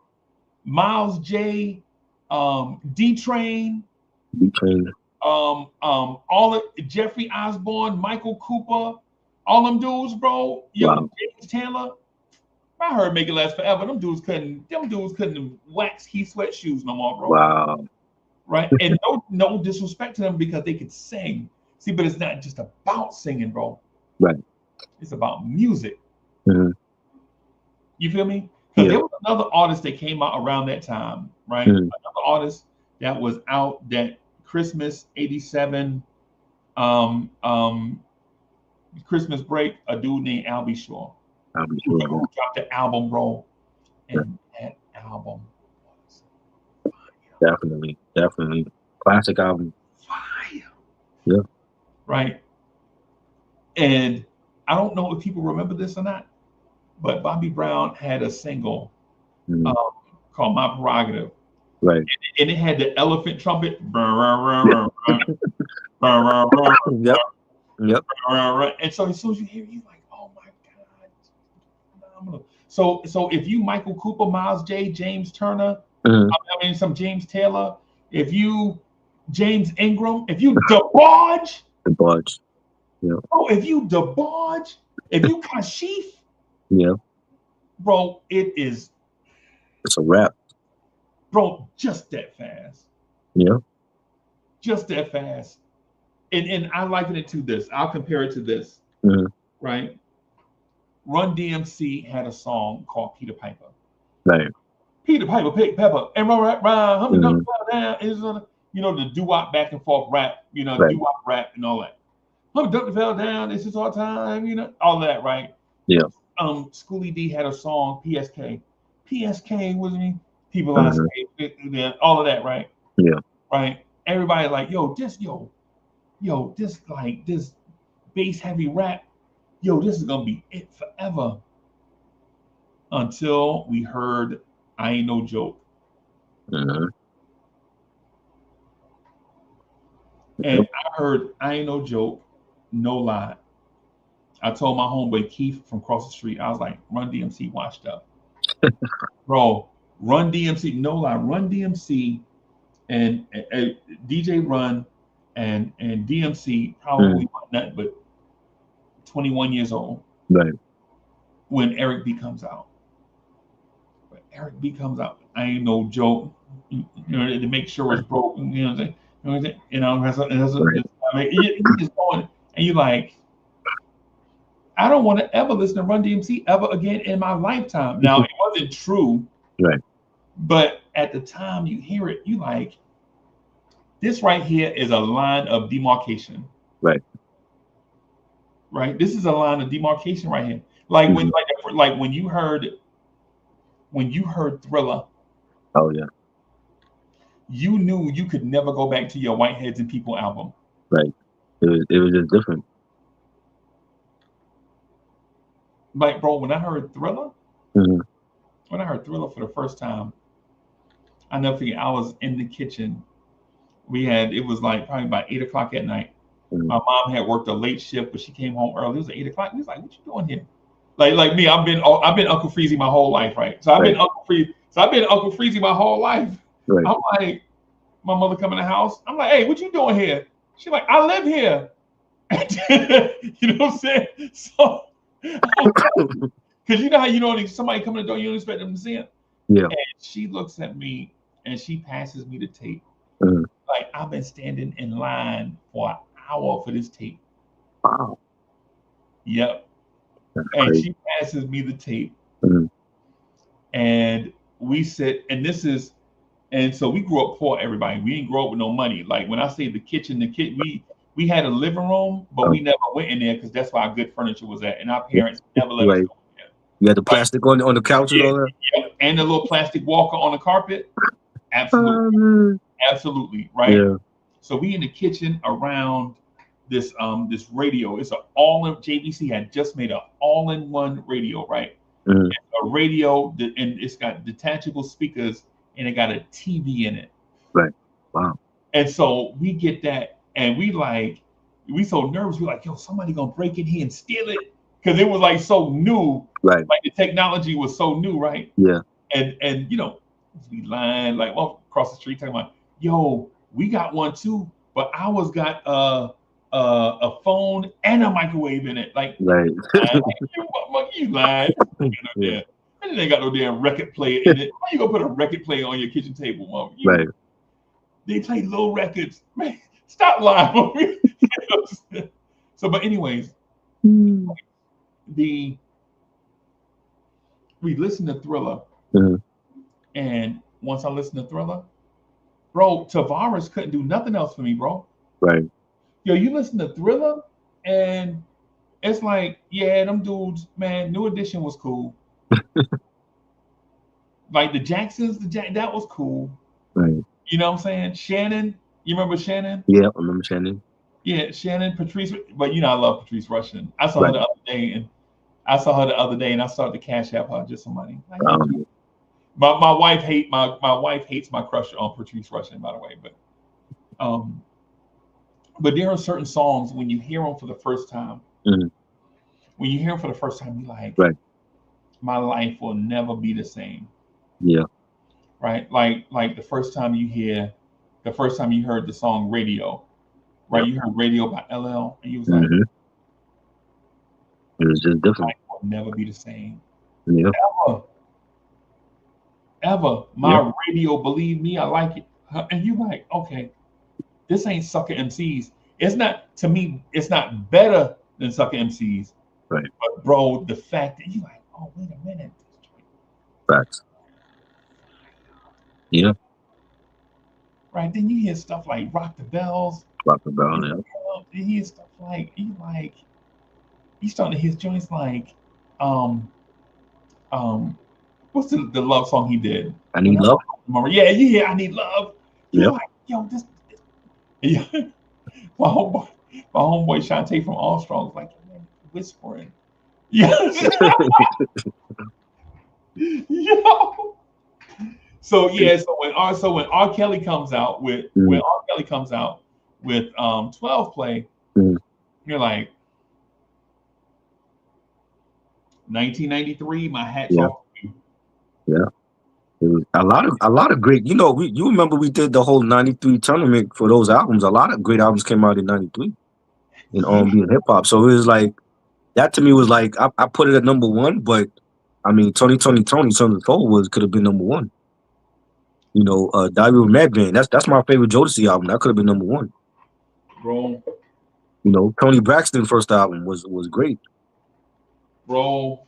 Miles J, D Train, Between. all of Jeffrey Osborne, Michael Cooper, all them dudes, bro. Yo, Wow. James Taylor. I heard Make It Last Forever. Them dudes couldn't wax Keith Sweat shoes no more, bro. Wow. Right? And no disrespect to them because they could sing. See, but it's not just about singing, bro. Right. It's about music. Mhm. You feel me? Because Yeah. there was another artist that came out around that time, right? Mhm. Another artist that was out that Christmas 87, um, um, Christmas break, a dude named Albie Shaw. I'll be Who sure. dropped the album, bro. Yeah. And that album was Definitely. Definitely. Classic album. fire. Yeah. Right? And I don't know if people remember this or not, but Bobby Brown had a single Mhm. called My Prerogative. Right. And it had the elephant trumpet. Yep. Yep. And so as soon as you hear it, you're like, oh my God, phenomenal. So if you Michael Cooper, Miles J, James Turner, Mhm. I mean some James Taylor, if you James Ingram, if you DeBarge, The Budge. bro, if you DeBarge, if you Kashif, Yeah. bro, it is, It's a wrap. bro, just that fast. Yeah. Just that fast. And I liken it to this. I'll compare it to this, Mhm. right? Run DMC had a song called Peter Piper. Right. Peter Piper picked pepper and run, humming Mhm. down. You know, the doo-wop back and forth rap, you know, Right. doo-wop rap and all that. Humming duck fell down, this is our time, you know, all that, right? Yeah. Schoolie D had a song, PSK. PSK was me. People I Mhm. say, all of that, right? Yeah. Right? Everybody like, this bass heavy rap, this is gonna be it forever. Until we heard I Ain't No Joke. Mhm. And I heard I Ain't No Joke, no lie. I told my homeboy Keith from across the street, I was like, Run DMC washed up. Bro, Run DMC, no lie, Run DMC and DJ Run and DMC probably nothing but 21 years old Right. when Eric B comes out. When Eric B comes out, I ain't no joke. You know, to make sure it's broken. You know what I'm saying? You know what I'm saying? You know, Right. I mean, you just going and you like, I don't want to ever listen to Run DMC ever again in my lifetime. Now, it wasn't true, Right. but at the time you hear it, you like, this right here is a line of demarcation. Right. right? This is a line of demarcation right here. Like when Mhm. like when you heard Thriller, Oh yeah, you knew you could never go back to your Whiteheads and People album. right. It was just different. Like, bro, when I heard Thriller, Mhm. for the first time, I never forget. I was in the kitchen. It was like probably about 8 o'clock at night. Mhm. My mom had worked a late shift, but she came home early. It was 8 o'clock. He was like, "What you doing here?" Like me, I've been Uncle Freezy my whole life, right? Right, So I've been Uncle Freezy my whole life. right. I'm like, my mother come in the house. I'm like, "Hey, what you doing here?" She's like, "I live here." You know what I'm saying? So, because you know how somebody come in the door, you don't expect them to see it. Yeah. And she looks at me and she passes me the tape. Mhm. Like I've been standing in line for an hour for this tape. Wow, Yep. that's And crazy. she passes me the tape, Mhm. and we sit, and so we grew up poor. Everybody, we didn't grow up with no money. Like when I say the kitchen, we had a living room, but Oh, we never went in there because that's where our good furniture was at, and our parents never let us right. go in there. You had the Right? plastic on the couch and Yeah, all that. yeah. And the little plastic walker on the carpet. Absolutely, Man. absolutely, right. Yeah. So we in the kitchen around this radio. It's a all in JVC had just made a all-in-one radio, right? Mhm. A radio and it's got detachable speakers and it got a TV in it. Right. Wow. And so we get that and we so nervous. We're like, yo, somebody gonna break in here and steal it. Because it was like so new, Right. like the technology was so new, right? Yeah. And we lying like well across the street talking about, yo, we got one too, but ours got a phone and a microwave in it. Like, Right. you monkey, you lying. Yeah. There. And they ain't got no damn record player in it. How you gonna put a record player on your kitchen table, mom? Right. They play low records. Man, stop lying. So, but anyways, Mhm. the we listened to Thriller, and once I listened to Thriller, bro, Tavares couldn't do nothing else for me, bro. Right. Yo, you listen to Thriller, and it's like, yeah, them dudes, man. New Edition was cool. Like the Jacksons, that was cool. Right. You know what I'm saying? Shannon, you remember Shannon? Yeah. I remember Shannon. Yeah, Shannon, Patrice, but I love Patrice Russian. Right. I saw her the other day, and I started to cash app her just some money. Like, yeah, Um, my wife hates my crush on Patrice Russian, by the way, um, but there are certain songs when you hear them for the first time. mhm. When you hear them for the first time, you're like, Right. my life will never be the same, Yeah. right? Like the first time you heard the song Radio, right? Yep. You heard Radio by LL, and you was like, Mhm. It was just different. life will never be the same. Yeah. Ever, ever. Yeah. My radio, believe me, I like it. And you're like, okay, this ain't sucker MCs. It's not to me, it's not better than sucker MCs. Right. But bro, the fact that you're like, oh, wait a minute. Facts. Yeah. Right. Then you hear stuff like Rock the Bells. Rock the bell. You Yeah. hear stuff like you starting to hear joints like um um what's the love song he did? I When need love. remember, yeah, you hear I Need Love. You're Yep. like, yo, this yeah. my homeboy, my homeboy Shantae from All Strong's like, man, whispering. Yeah. Yo. So yeah, so when R. Kelly comes out with when Mhm. R. Kelly comes out with 12 play, Mhm. you're like 1993, my hat's Yeah. off to you. Yeah. It was a lot of great. You remember we did the whole '93 tournament for those albums. A lot of great albums came out in '93 in Yeah, R&B and hip hop. So it was like that to me was like I put it at number one, but I mean Tony Sons of Soul could have been number one. Diary of a Madman. That's my favorite Jodeci album. That could have been number one. bro, Tony Braxton first album was great. bro.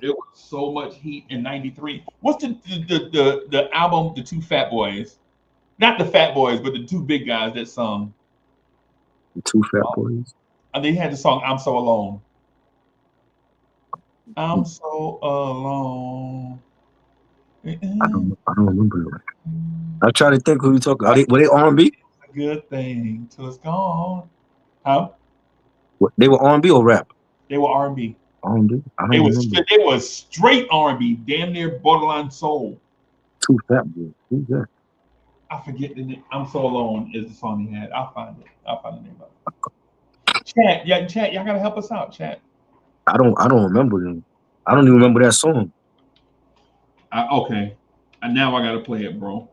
It was so much heat in '93. What's the album? The two Fat Boys, not the Fat Boys, but the two big guys that sung. The Two Fat Boys. And they had the song "I'm So Alone." I'm so alone. I don't remember that. I try to think who you talking. Were they R&B? A good thing till it's gone. Huh? They were R&B or rap? They were R&B. R&B. I They don't was remember. they was straight R&B, damn near borderline soul. Two Fat Boys. Who's that? I forget the name. I'm so alone is the song he had. I'll find it. I'll find the name of it. Chat, yeah, chat. Y'all gotta help us out, chat. I don't remember them. I don't even remember that song. Okay, and now I gotta play it, bro.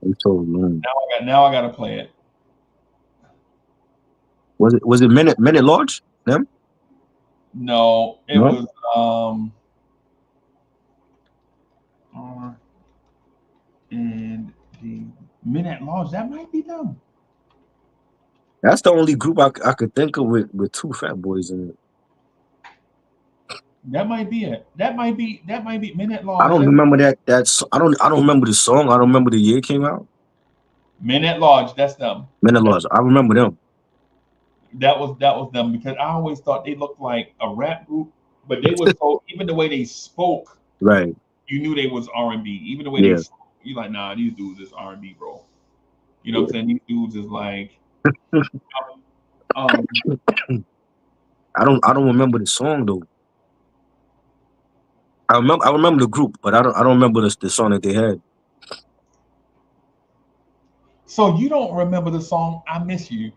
It's so long. Now I gotta play it. Was it Minute Large? Them? No, it No, was R and the Minute Laws. That might be them. that's the only group I could think of with two Fat Boys in it. That might be it. That might be Minute I Laws. don't That remember I don't remember the song. I don't remember the year it came out. Minute Lodge. That's them. Minute Large. I remember them. That was them because I always thought they looked like a rap group, but they were so even the way they spoke, Right. you knew they was R&B. Even the way they Yeah. spoke, you like, nah, these dudes is R&B, bro. You know what I'm Yeah. saying? These dudes is like, um, I don't remember the song though. I remember the group, but I don't remember the song that they had. so you don't remember the song "I Miss You"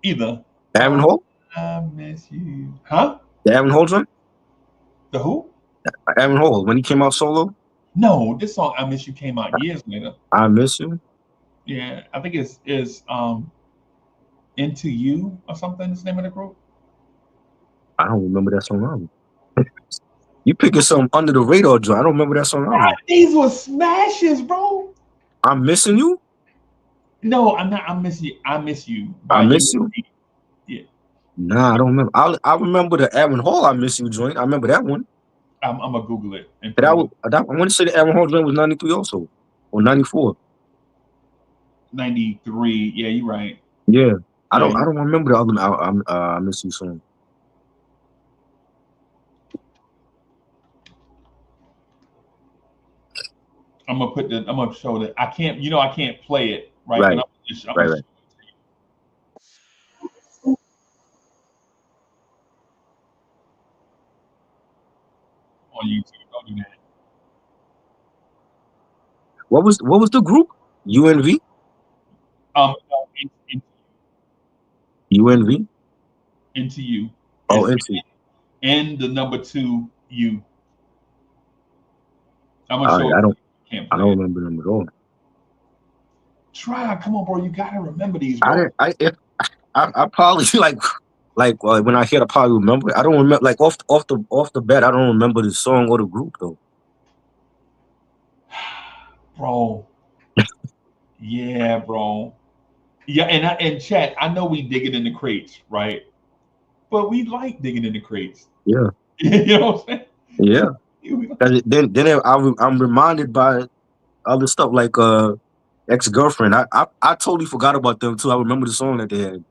either? Aaron Oh, Hall? I miss you, huh? The Aaron Hall joint? The who? Aaron Hall when he came out solo. No, this song "I Miss You" came out years later. I miss you. Yeah, I think it's is "Into You" or something. Is the name of the group. I don't remember that song either. You picking some under the radar joint. I don't remember that song either. These were smashes, bro. I'm missing you. No, I'm not. I miss you. I miss you I by miss you. USD. Yeah, Nah, I don't remember. I remember the Aaron Hall I miss you joint. I remember that one. I'm gonna Google it and But put it in I want to say the Aaron Hall joint was 93 also. Or 94. '93. Yeah, you're right. Yeah. Yeah, I don't remember the other I miss you song. I'm gonna show that. I can't. You know, I can't play it right, but Right, I'm right, gonna show right. it to you on YouTube. Don't do that. What was the group? UNV? No, UNV? into you. Oh, It's NT. in the number two you. I'm gonna All show right, it. Can't I play don't it. remember them at all. Try. Come on, bro. You gotta remember these, I bro. didn't if I probably when I hear it, I probably remember it. I don't remember like off the bat, I don't remember the song or the group though. Bro. Yeah, bro. Yeah, and chat. I know we dig it in the crates, right? But we like digging in the crates. Yeah, You know what I'm yeah. saying? We like- 'Cause I'm reminded by other stuff like ex girlfriend. I totally forgot about them too. I remember the song that they had,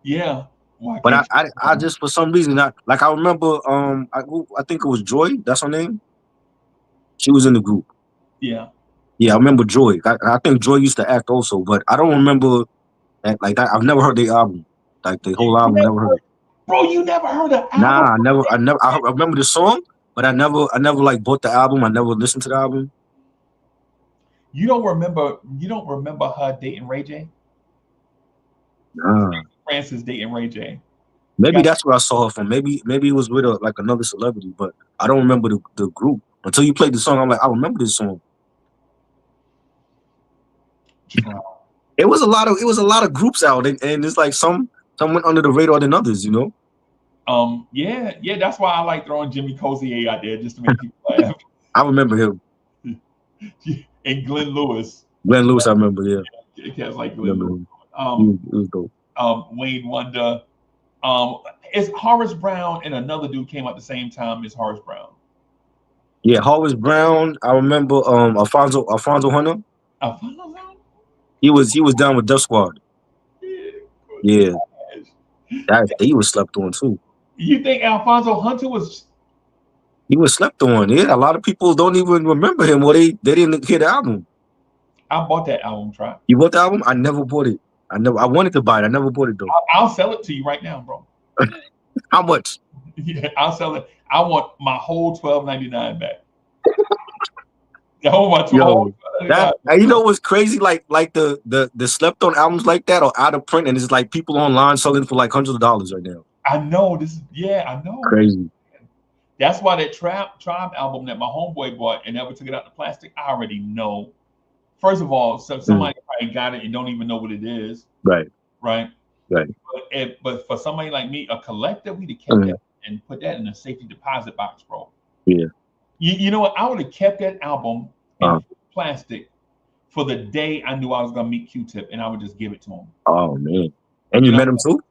yeah. Why but can't I you? just for some reason I remember I think it was Joy. That's her name. She was in the group. Yeah. Yeah, I remember Joy. I think Joy used to act also, but I don't remember that like that. I've never heard the album, like the whole You album. never Never heard heard, it. bro, you never heard an album. Nah, I remember the song, but I never like bought the album. I never listened to the album. You don't remember her dating Ray J? Nah, Francis dating Ray J. You maybe got that's where I saw her from. Maybe it was with like another celebrity, but I don't remember the group until you played the song. I'm like, I remember this song. try. It was a lot of groups out, and it's like some went under the radar than others. You know, Yeah, yeah, that's why I like throwing Jimmy Cozier out there just to make people laugh. I remember him, And Glenn Lewis. Glenn Lewis. I remember, yeah, Cats like Glenn remember Lewis. him. Um, He was dope. Wayne Wonder. It's Horace Brown and another dude came out the same time as Horace Brown. Yeah, Horace Brown. I remember Alfonso Hunter. Alfonso Brown? He was down with Dust Squad. Yeah, Yeah, good. that he was slept on too. You think Alfonso Hunter was? He was slept on. Yeah, a lot of people don't even remember him, or they didn't hear the album. I bought that album, Trap. You bought the album? I never bought it. I wanted to buy it. I never bought it though. I'll sell it to you right now, bro. How much? Yeah, I'll sell it. I want my whole $12.99 back. The whole my Yo, $12.99. and you know what's crazy? Like the slept on albums like that are out of print, and it's like people online selling for like hundreds of dollars right now. I know this. Yeah, I know. Crazy. That's why that Tribe album that my homeboy bought and never took it out the plastic. I already know. First of all, somebody probably got it and don't even know what it is. Right. Right. Right. But for somebody like me, a collector, we'd have kept that and put that in a safety deposit box, bro. Yeah. You know what? I would have kept that album in plastic for the day I knew I was gonna meet Q-Tip, and I would just give it to him. Oh man. And you met him too?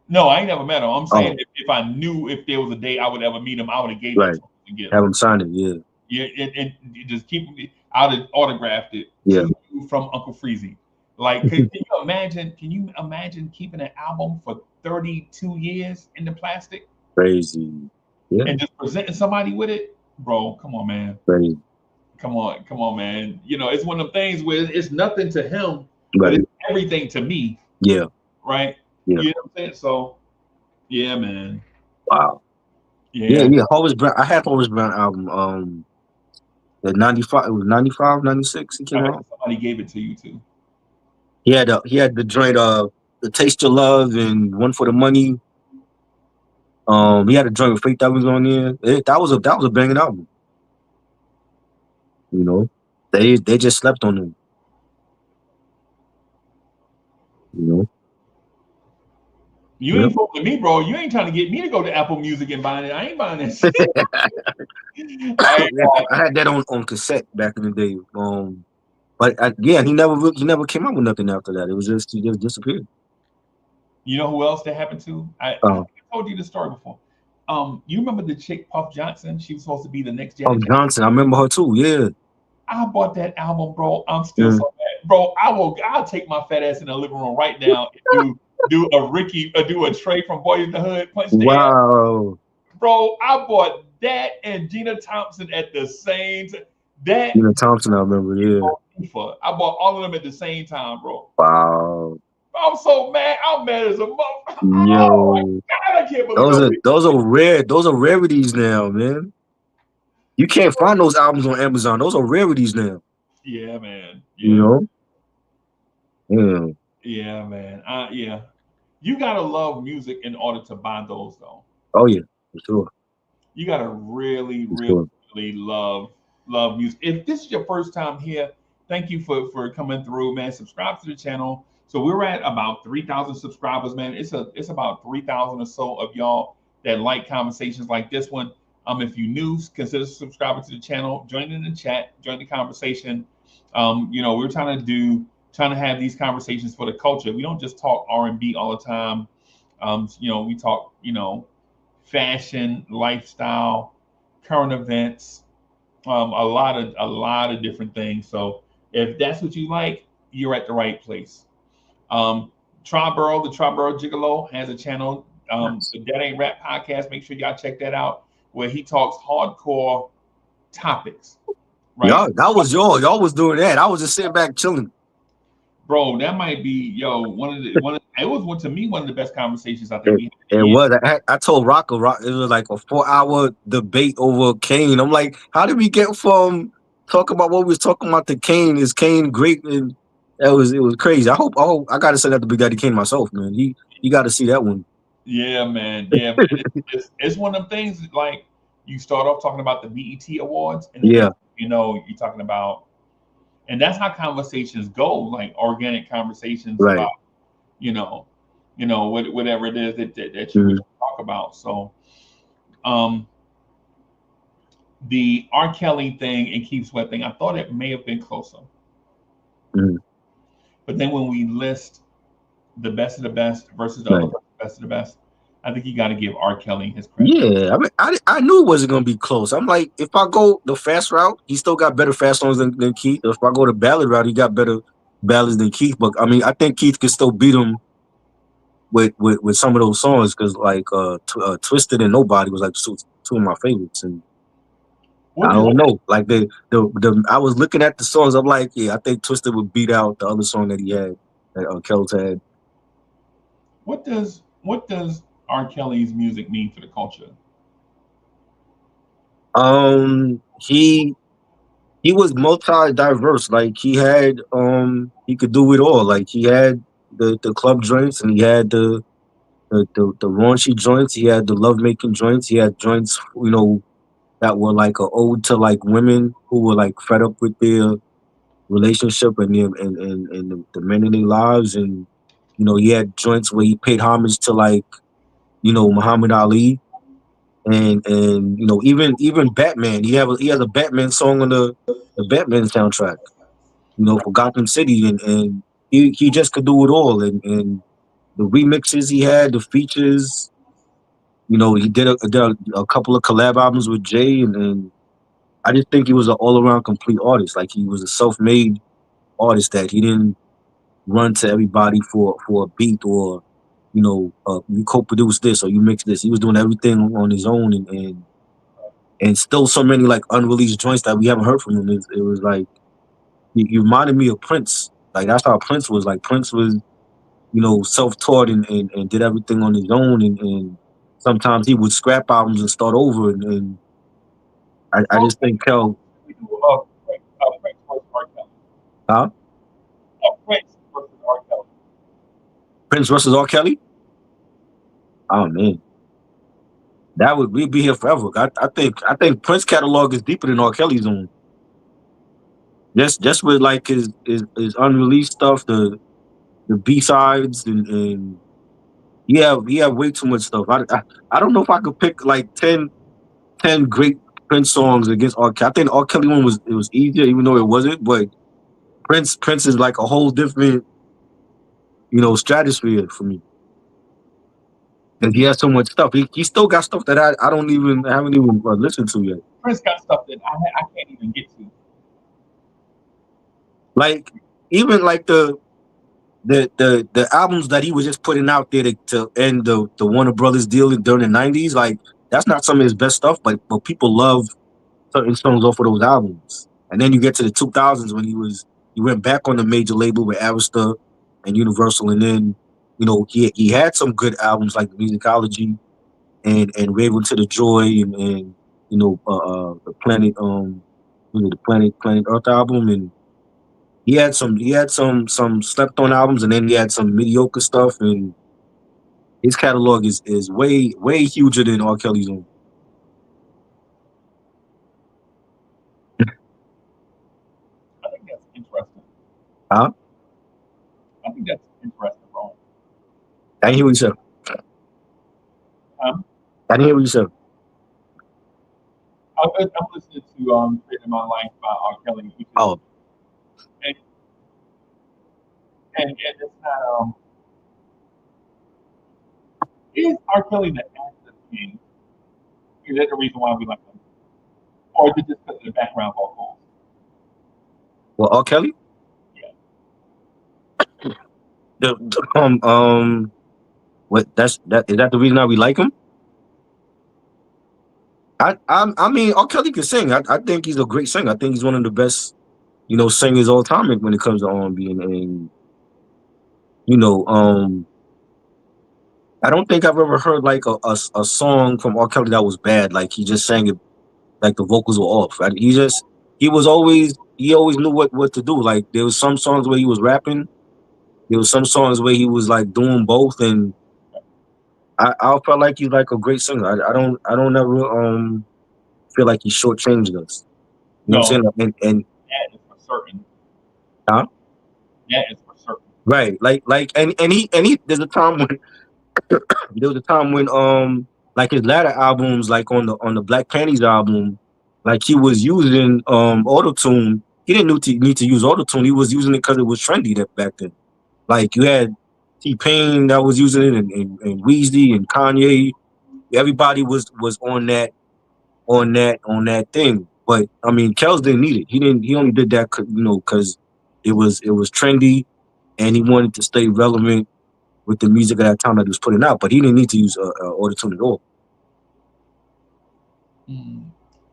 No, I ain't never met him. I'm saying if I knew if there was a day I would ever meet him, I would have gave it to him and get have him sign it, yeah. Yeah, and just keep it. I'd have autographed it to you from Uncle Freezy. Like, can you imagine? Can you imagine keeping an album for 32 years in the plastic? Crazy. Yeah. And just presenting somebody with it, bro. Come on, man. Crazy. Come on, man. You know, it's one of them things where it's nothing to him, right, but it's everything to me. Yeah. Right. Yeah. You know what I'm saying? So, yeah, man. Wow. Yeah. Horace Brown. I had Horace Brown album. The 95. It was 95, 96. He came out. Somebody gave it to you too. He had the joint The Taste of Love and One for the Money. He had a joint with Faith that was on there. That was a banging album. You know, they just slept on him. You know. You ain't fooling me, bro. You ain't trying to get me to go to Apple Music and buy it. I ain't buying that shit. I had that on cassette back in the day. But he never came out with nothing after that. It was he just disappeared. You know who else that happened to? I told you the story before. You remember the chick Puff Johnson? She was supposed to be the next Janet Jackson. Johnson, I remember her too. Yeah. I bought that album, bro. I'm still so mad, bro. I'll take my fat ass in the living room right now and do a Trey from Boys in the Hood punch. Wow. Bro, I bought that and Gina Thompson at the same time. Gina Thompson, I remember. Yeah. I bought all of them at the same time, bro. Wow. I'm so mad. I'm mad as a motherfucker. Yo. Oh my God, I can't believe those are rare. Those are rarities now, man. You can't find those albums on Amazon. Those are rarities now. Yeah, man. Yeah. You know? Yeah, man. Yeah. You gotta love music in order to buy those, though. Oh yeah, for sure. You gotta really love music. If this is your first time here, thank you for coming through, man. Subscribe to the channel. So we're at about 3,000 subscribers, man. It's about 3,000 or so of y'all that like conversations like this one. If you're new, consider subscribing to the channel, join in the chat, join the conversation. We're trying to have these conversations for the culture. We don't just talk R&B all the time. We talk, fashion, lifestyle, current events, a lot of different things. So if that's what you like, you're at the right place. The Triborough Gigolo has a channel, the That Ain't Rap podcast. Make sure y'all check that out, where he talks hardcore topics. Right? Y'all, that was y'all was doing that. I was just sitting back chilling. Bro, that might be it was one of the best conversations I think we had. It was. I told Rock it was like a 4-hour debate over Kane. I'm like, how did we get from talking about what we was talking about to Kane? Is Kane great? And it was crazy. I gotta say that to Big Daddy Kane myself, man. He got to see that one. Yeah, man. Yeah, man. It's one of them things like you start off talking about the BET Awards, and then, you're talking about. And that's how conversations go, like organic conversations about, whatever it is that you talk about. So, the R. Kelly thing and Keith Sweat thing, I thought it may have been closer. But then when we list the best of the best versus the other best of the best, I think you got to give R. Kelly his credit. Yeah, I mean, I knew it wasn't gonna be close. I'm like, if I go the fast route, he still got better fast songs than Keith. If I go the ballad route, he got better ballads than Keith. But I mean, I think Keith could still beat him with some of those songs because like Twisted and Nobody was like two of my favorites, and I What does don't know, like the I was looking at the songs, I'm like, yeah, I think Twisted would beat out the other song that he had that Kells had. what does R. Kelly's music mean for the culture? He was multi diverse, like he could do it all, like he had the club joints and he had the raunchy joints, he had the lovemaking joints, he had joints, that were like a ode to like women who were like fed up with their relationship and the men in their lives, and he had joints where he paid homage to like Muhammad Ali, and even Batman. He has a Batman song on the Batman soundtrack, for Gotham City, and he just could do it all, and the remixes he had, the features. He did a couple of collab albums with Jay, and I just think he was an all around complete artist. Like he was a self made artist that he didn't run to everybody for a beat or you co-produce this or you mix this. He was doing everything on his own, and still so many like unreleased joints that we haven't heard from him. It was like he reminded me of Prince. Like that's how Prince was. Like Prince was self-taught and did everything on his own, and sometimes he would scrap albums and start over, and I Well, just think Kel, we do Prince versus R. Kelly. huh? Prince versus R. Kelly. Prince versus R. Kelly. Oh man, that would we'd be here forever. I think Prince catalog is deeper than R. Kelly's own. Just with like his unreleased stuff, the B sides, and he have way too much stuff. I don't know if I could pick like ten great Prince songs against R. Kelly. I think R. Kelly one was easier, even though it wasn't. But Prince is like a whole different stratosphere for me. And he has so much stuff. He still got stuff that I don't even haven't even listened to yet. Prince got stuff that I can't even get to. Like even like the albums that he was just putting out there to end the Warner Brothers deal during the 90s. Like that's not some of his best stuff, but people love certain songs off of those albums. And then you get to the 2000s when he went back on the major label with Arista and Universal, and then he had some good albums like Musicology and Raven to the Joy and the Planet the Planet Earth album, and he had some slept on albums, and then he had some mediocre stuff, and his catalog is way huger than R. Kelly's own. I think that's interesting. Huh? I think that's interesting, bro. I didn't hear what you said. Um, I didn't hear what you said. I'm listening to "Creating My Life" by R. Kelly, which is Oh, and, and it's not is R. Kelly the actor king? Is that the reason why we like him, or is it just because of the background vocals? well, R. Kelly. Yeah, What that is that the reason why we like him? I mean, R. Kelly can sing. I think he's a great singer. I think he's one of the best singers all time when it comes to R&B, and you know um I don't think I've ever heard like a song from R. Kelly that was bad. Like he just sang it like the vocals were off. Right? He always knew what to do. Like there was some songs where he was rapping. There was some songs where he was like doing both, and I felt like he's like a great singer. I don't ever feel like he shortchanged us. You know what I'm no, saying? And that is for certain. huh? That is for certain. Right. Like and he there was a time when like his latter albums, like on the Black Panties album, like he was using auto tune. He didn't need to use auto tune. He was using it because it was trendy that back then. Like you had T-Pain that was using it, and Weezy and Kanye. Everybody was on that thing. But I mean, Kels didn't need it. He didn't. He only did that because it was trendy, and he wanted to stay relevant with the music at that time that he was putting out, but he didn't need to use auto-tune at all.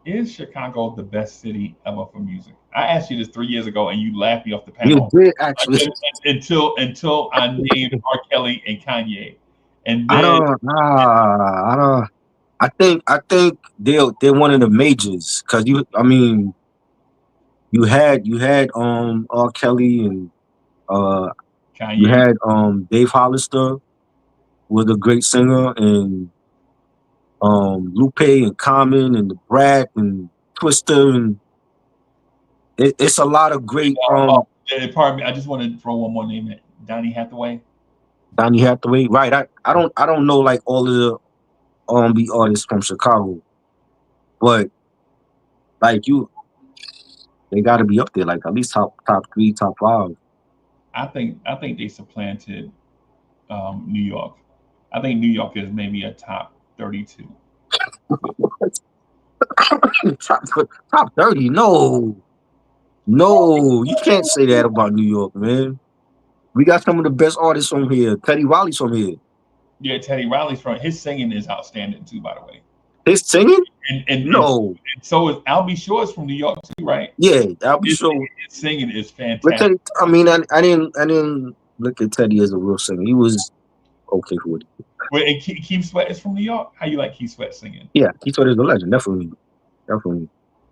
Is Chicago the best city ever for music? I asked you this 3 years ago, and you laughed me off the You panel did actually. until I named R. Kelly and Kanye, and I then don't. Nah, I don't. I think they're one of the majors because I mean you had R. Kelly and you Kanye. had Dave Hollister was a great singer, and Lupe and Common and the Brat and Twister, and it's a lot of great Pardon me. I just want to throw one more name in. Donny Hathaway. Donny Hathaway. Right. I don't know like all of the R&B artists from Chicago, but like they got to be up there, like at least top 3, top 5. I think they supplanted New York. I think New York is maybe a top 32. top 30? No, you can't say that about New York, man. We got some of the best artists from here. Teddy Riley's from here. Yeah, Teddy Riley's from. His singing is outstanding too, by the way. His singing? And No. so is Albie Shore is from New York too, right? Yeah, I'll be His sure. singing is But fantastic. I mean, I didn't look at Teddy as a real singer. He was okay for it. Wait, and Keith Sweat is from New York. How you like Keith Sweat singing? Yeah, he thought he was a legend, definitely.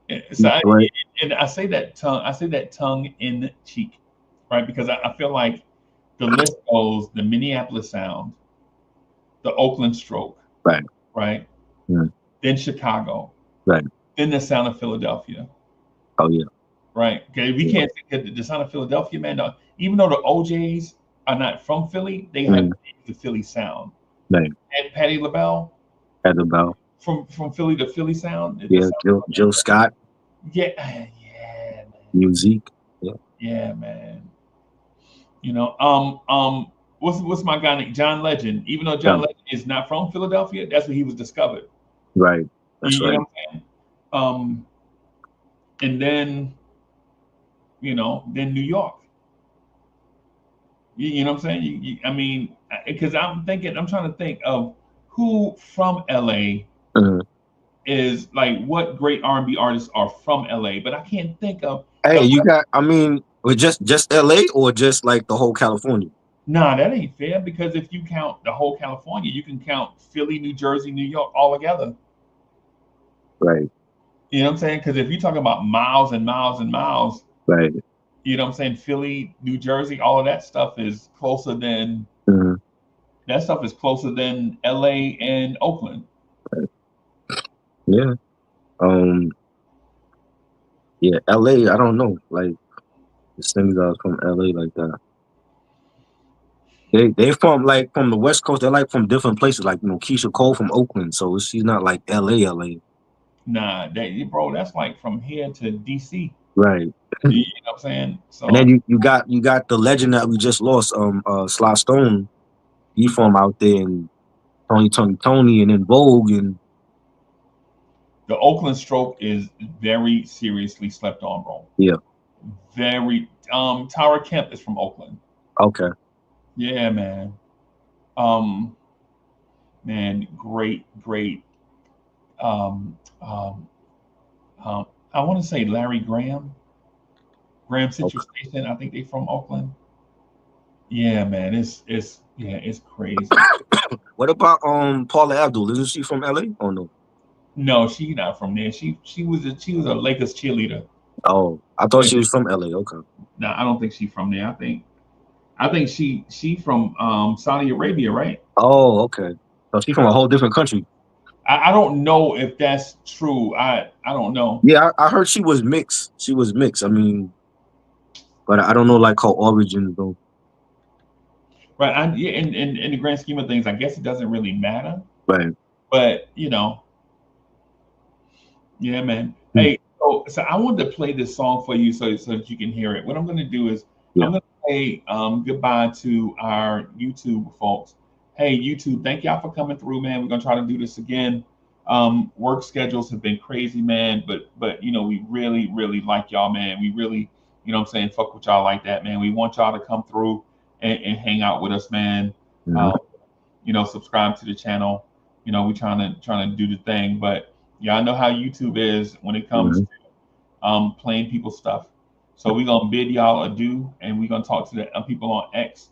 Yeah, so Right. I say that tongue in cheek, right? Because I feel like the list goes the Minneapolis sound, the Oakland stroke, Right. right? Yeah. Then Chicago, Right. then the sound of Philadelphia, Oh yeah. right? Okay, we can't think the sound of Philadelphia, man. No, even though the OJs are not from Philly, they have the Philly sound. Right. And Patti LaBelle At about from Philly to Philly sound. yeah, Jill Scott. Yeah, yeah, man. Music. Yeah. Yeah, man. You know, what's my guy named John Legend? Even though John Legend is not from Philadelphia, that's where he was discovered. Right. That's You right. know what I'm saying? And then, then New York. You know what I'm saying? I mean, because I'm trying to think of who from LA is like what great R&B artists are from LA, but I can't think of. Hey, you got. I mean, just LA or just like the whole California? Nah, that ain't fair because if you count the whole California, you can count Philly, New Jersey, New York all together. Right. You know what I'm saying? Because if you're talking about miles and miles and miles, right. You know what I'm saying? Philly, New Jersey, all of that stuff is closer than that stuff is closer than LA and Oakland. Right. Yeah. Yeah, LA, I don't know. Like the singers are from LA like that. They from the West Coast, they're like from different places, like Keisha Cole from Oakland, so she's not like LA. Nah, bro, that's like from here to DC. Right. You know what I'm saying? So and then you got the legend that we just lost, Sly Stone. He from out there, and Tony, and then Vogue, and the Oakland stroke is very seriously slept on, bro. Yeah. Very Tara Kemp is from Oakland. Okay. Yeah, man. Man, great. I want to say Larry Graham Central Station. I think they from Oakland. Yeah, man, it's crazy. What about Paula Abdul? Isn't she from LA? Oh no. No, she's not from there. She was a Lakers cheerleader. Oh, I thought she was from LA. Okay. No, I don't think she's from there. I think she from Saudi Arabia, right? Oh, okay. So she's from a whole different country. I don't know if that's true. I don't know. Yeah, I heard she was mixed. I mean, but I don't know like her origins though. Right. Yeah, in the grand scheme of things, I guess it doesn't really matter. Right. But yeah, man. Hey, so I wanted to play this song for you so that you can hear it. What I'm going to do is I'm going to say goodbye to our YouTube folks. Hey, YouTube, thank y'all for coming through, man. We're going to try to do this again. Work schedules have been crazy, man, but we really, really like y'all, man. We really, fuck with y'all like that, man. We want y'all to come through and hang out with us, man. Mhm. Subscribe to the channel. We trying to do the thing, but y'all know how YouTube is when it comes Mhm. to playing people's stuff. So we're gonna bid y'all adieu, and we're gonna talk to the people on X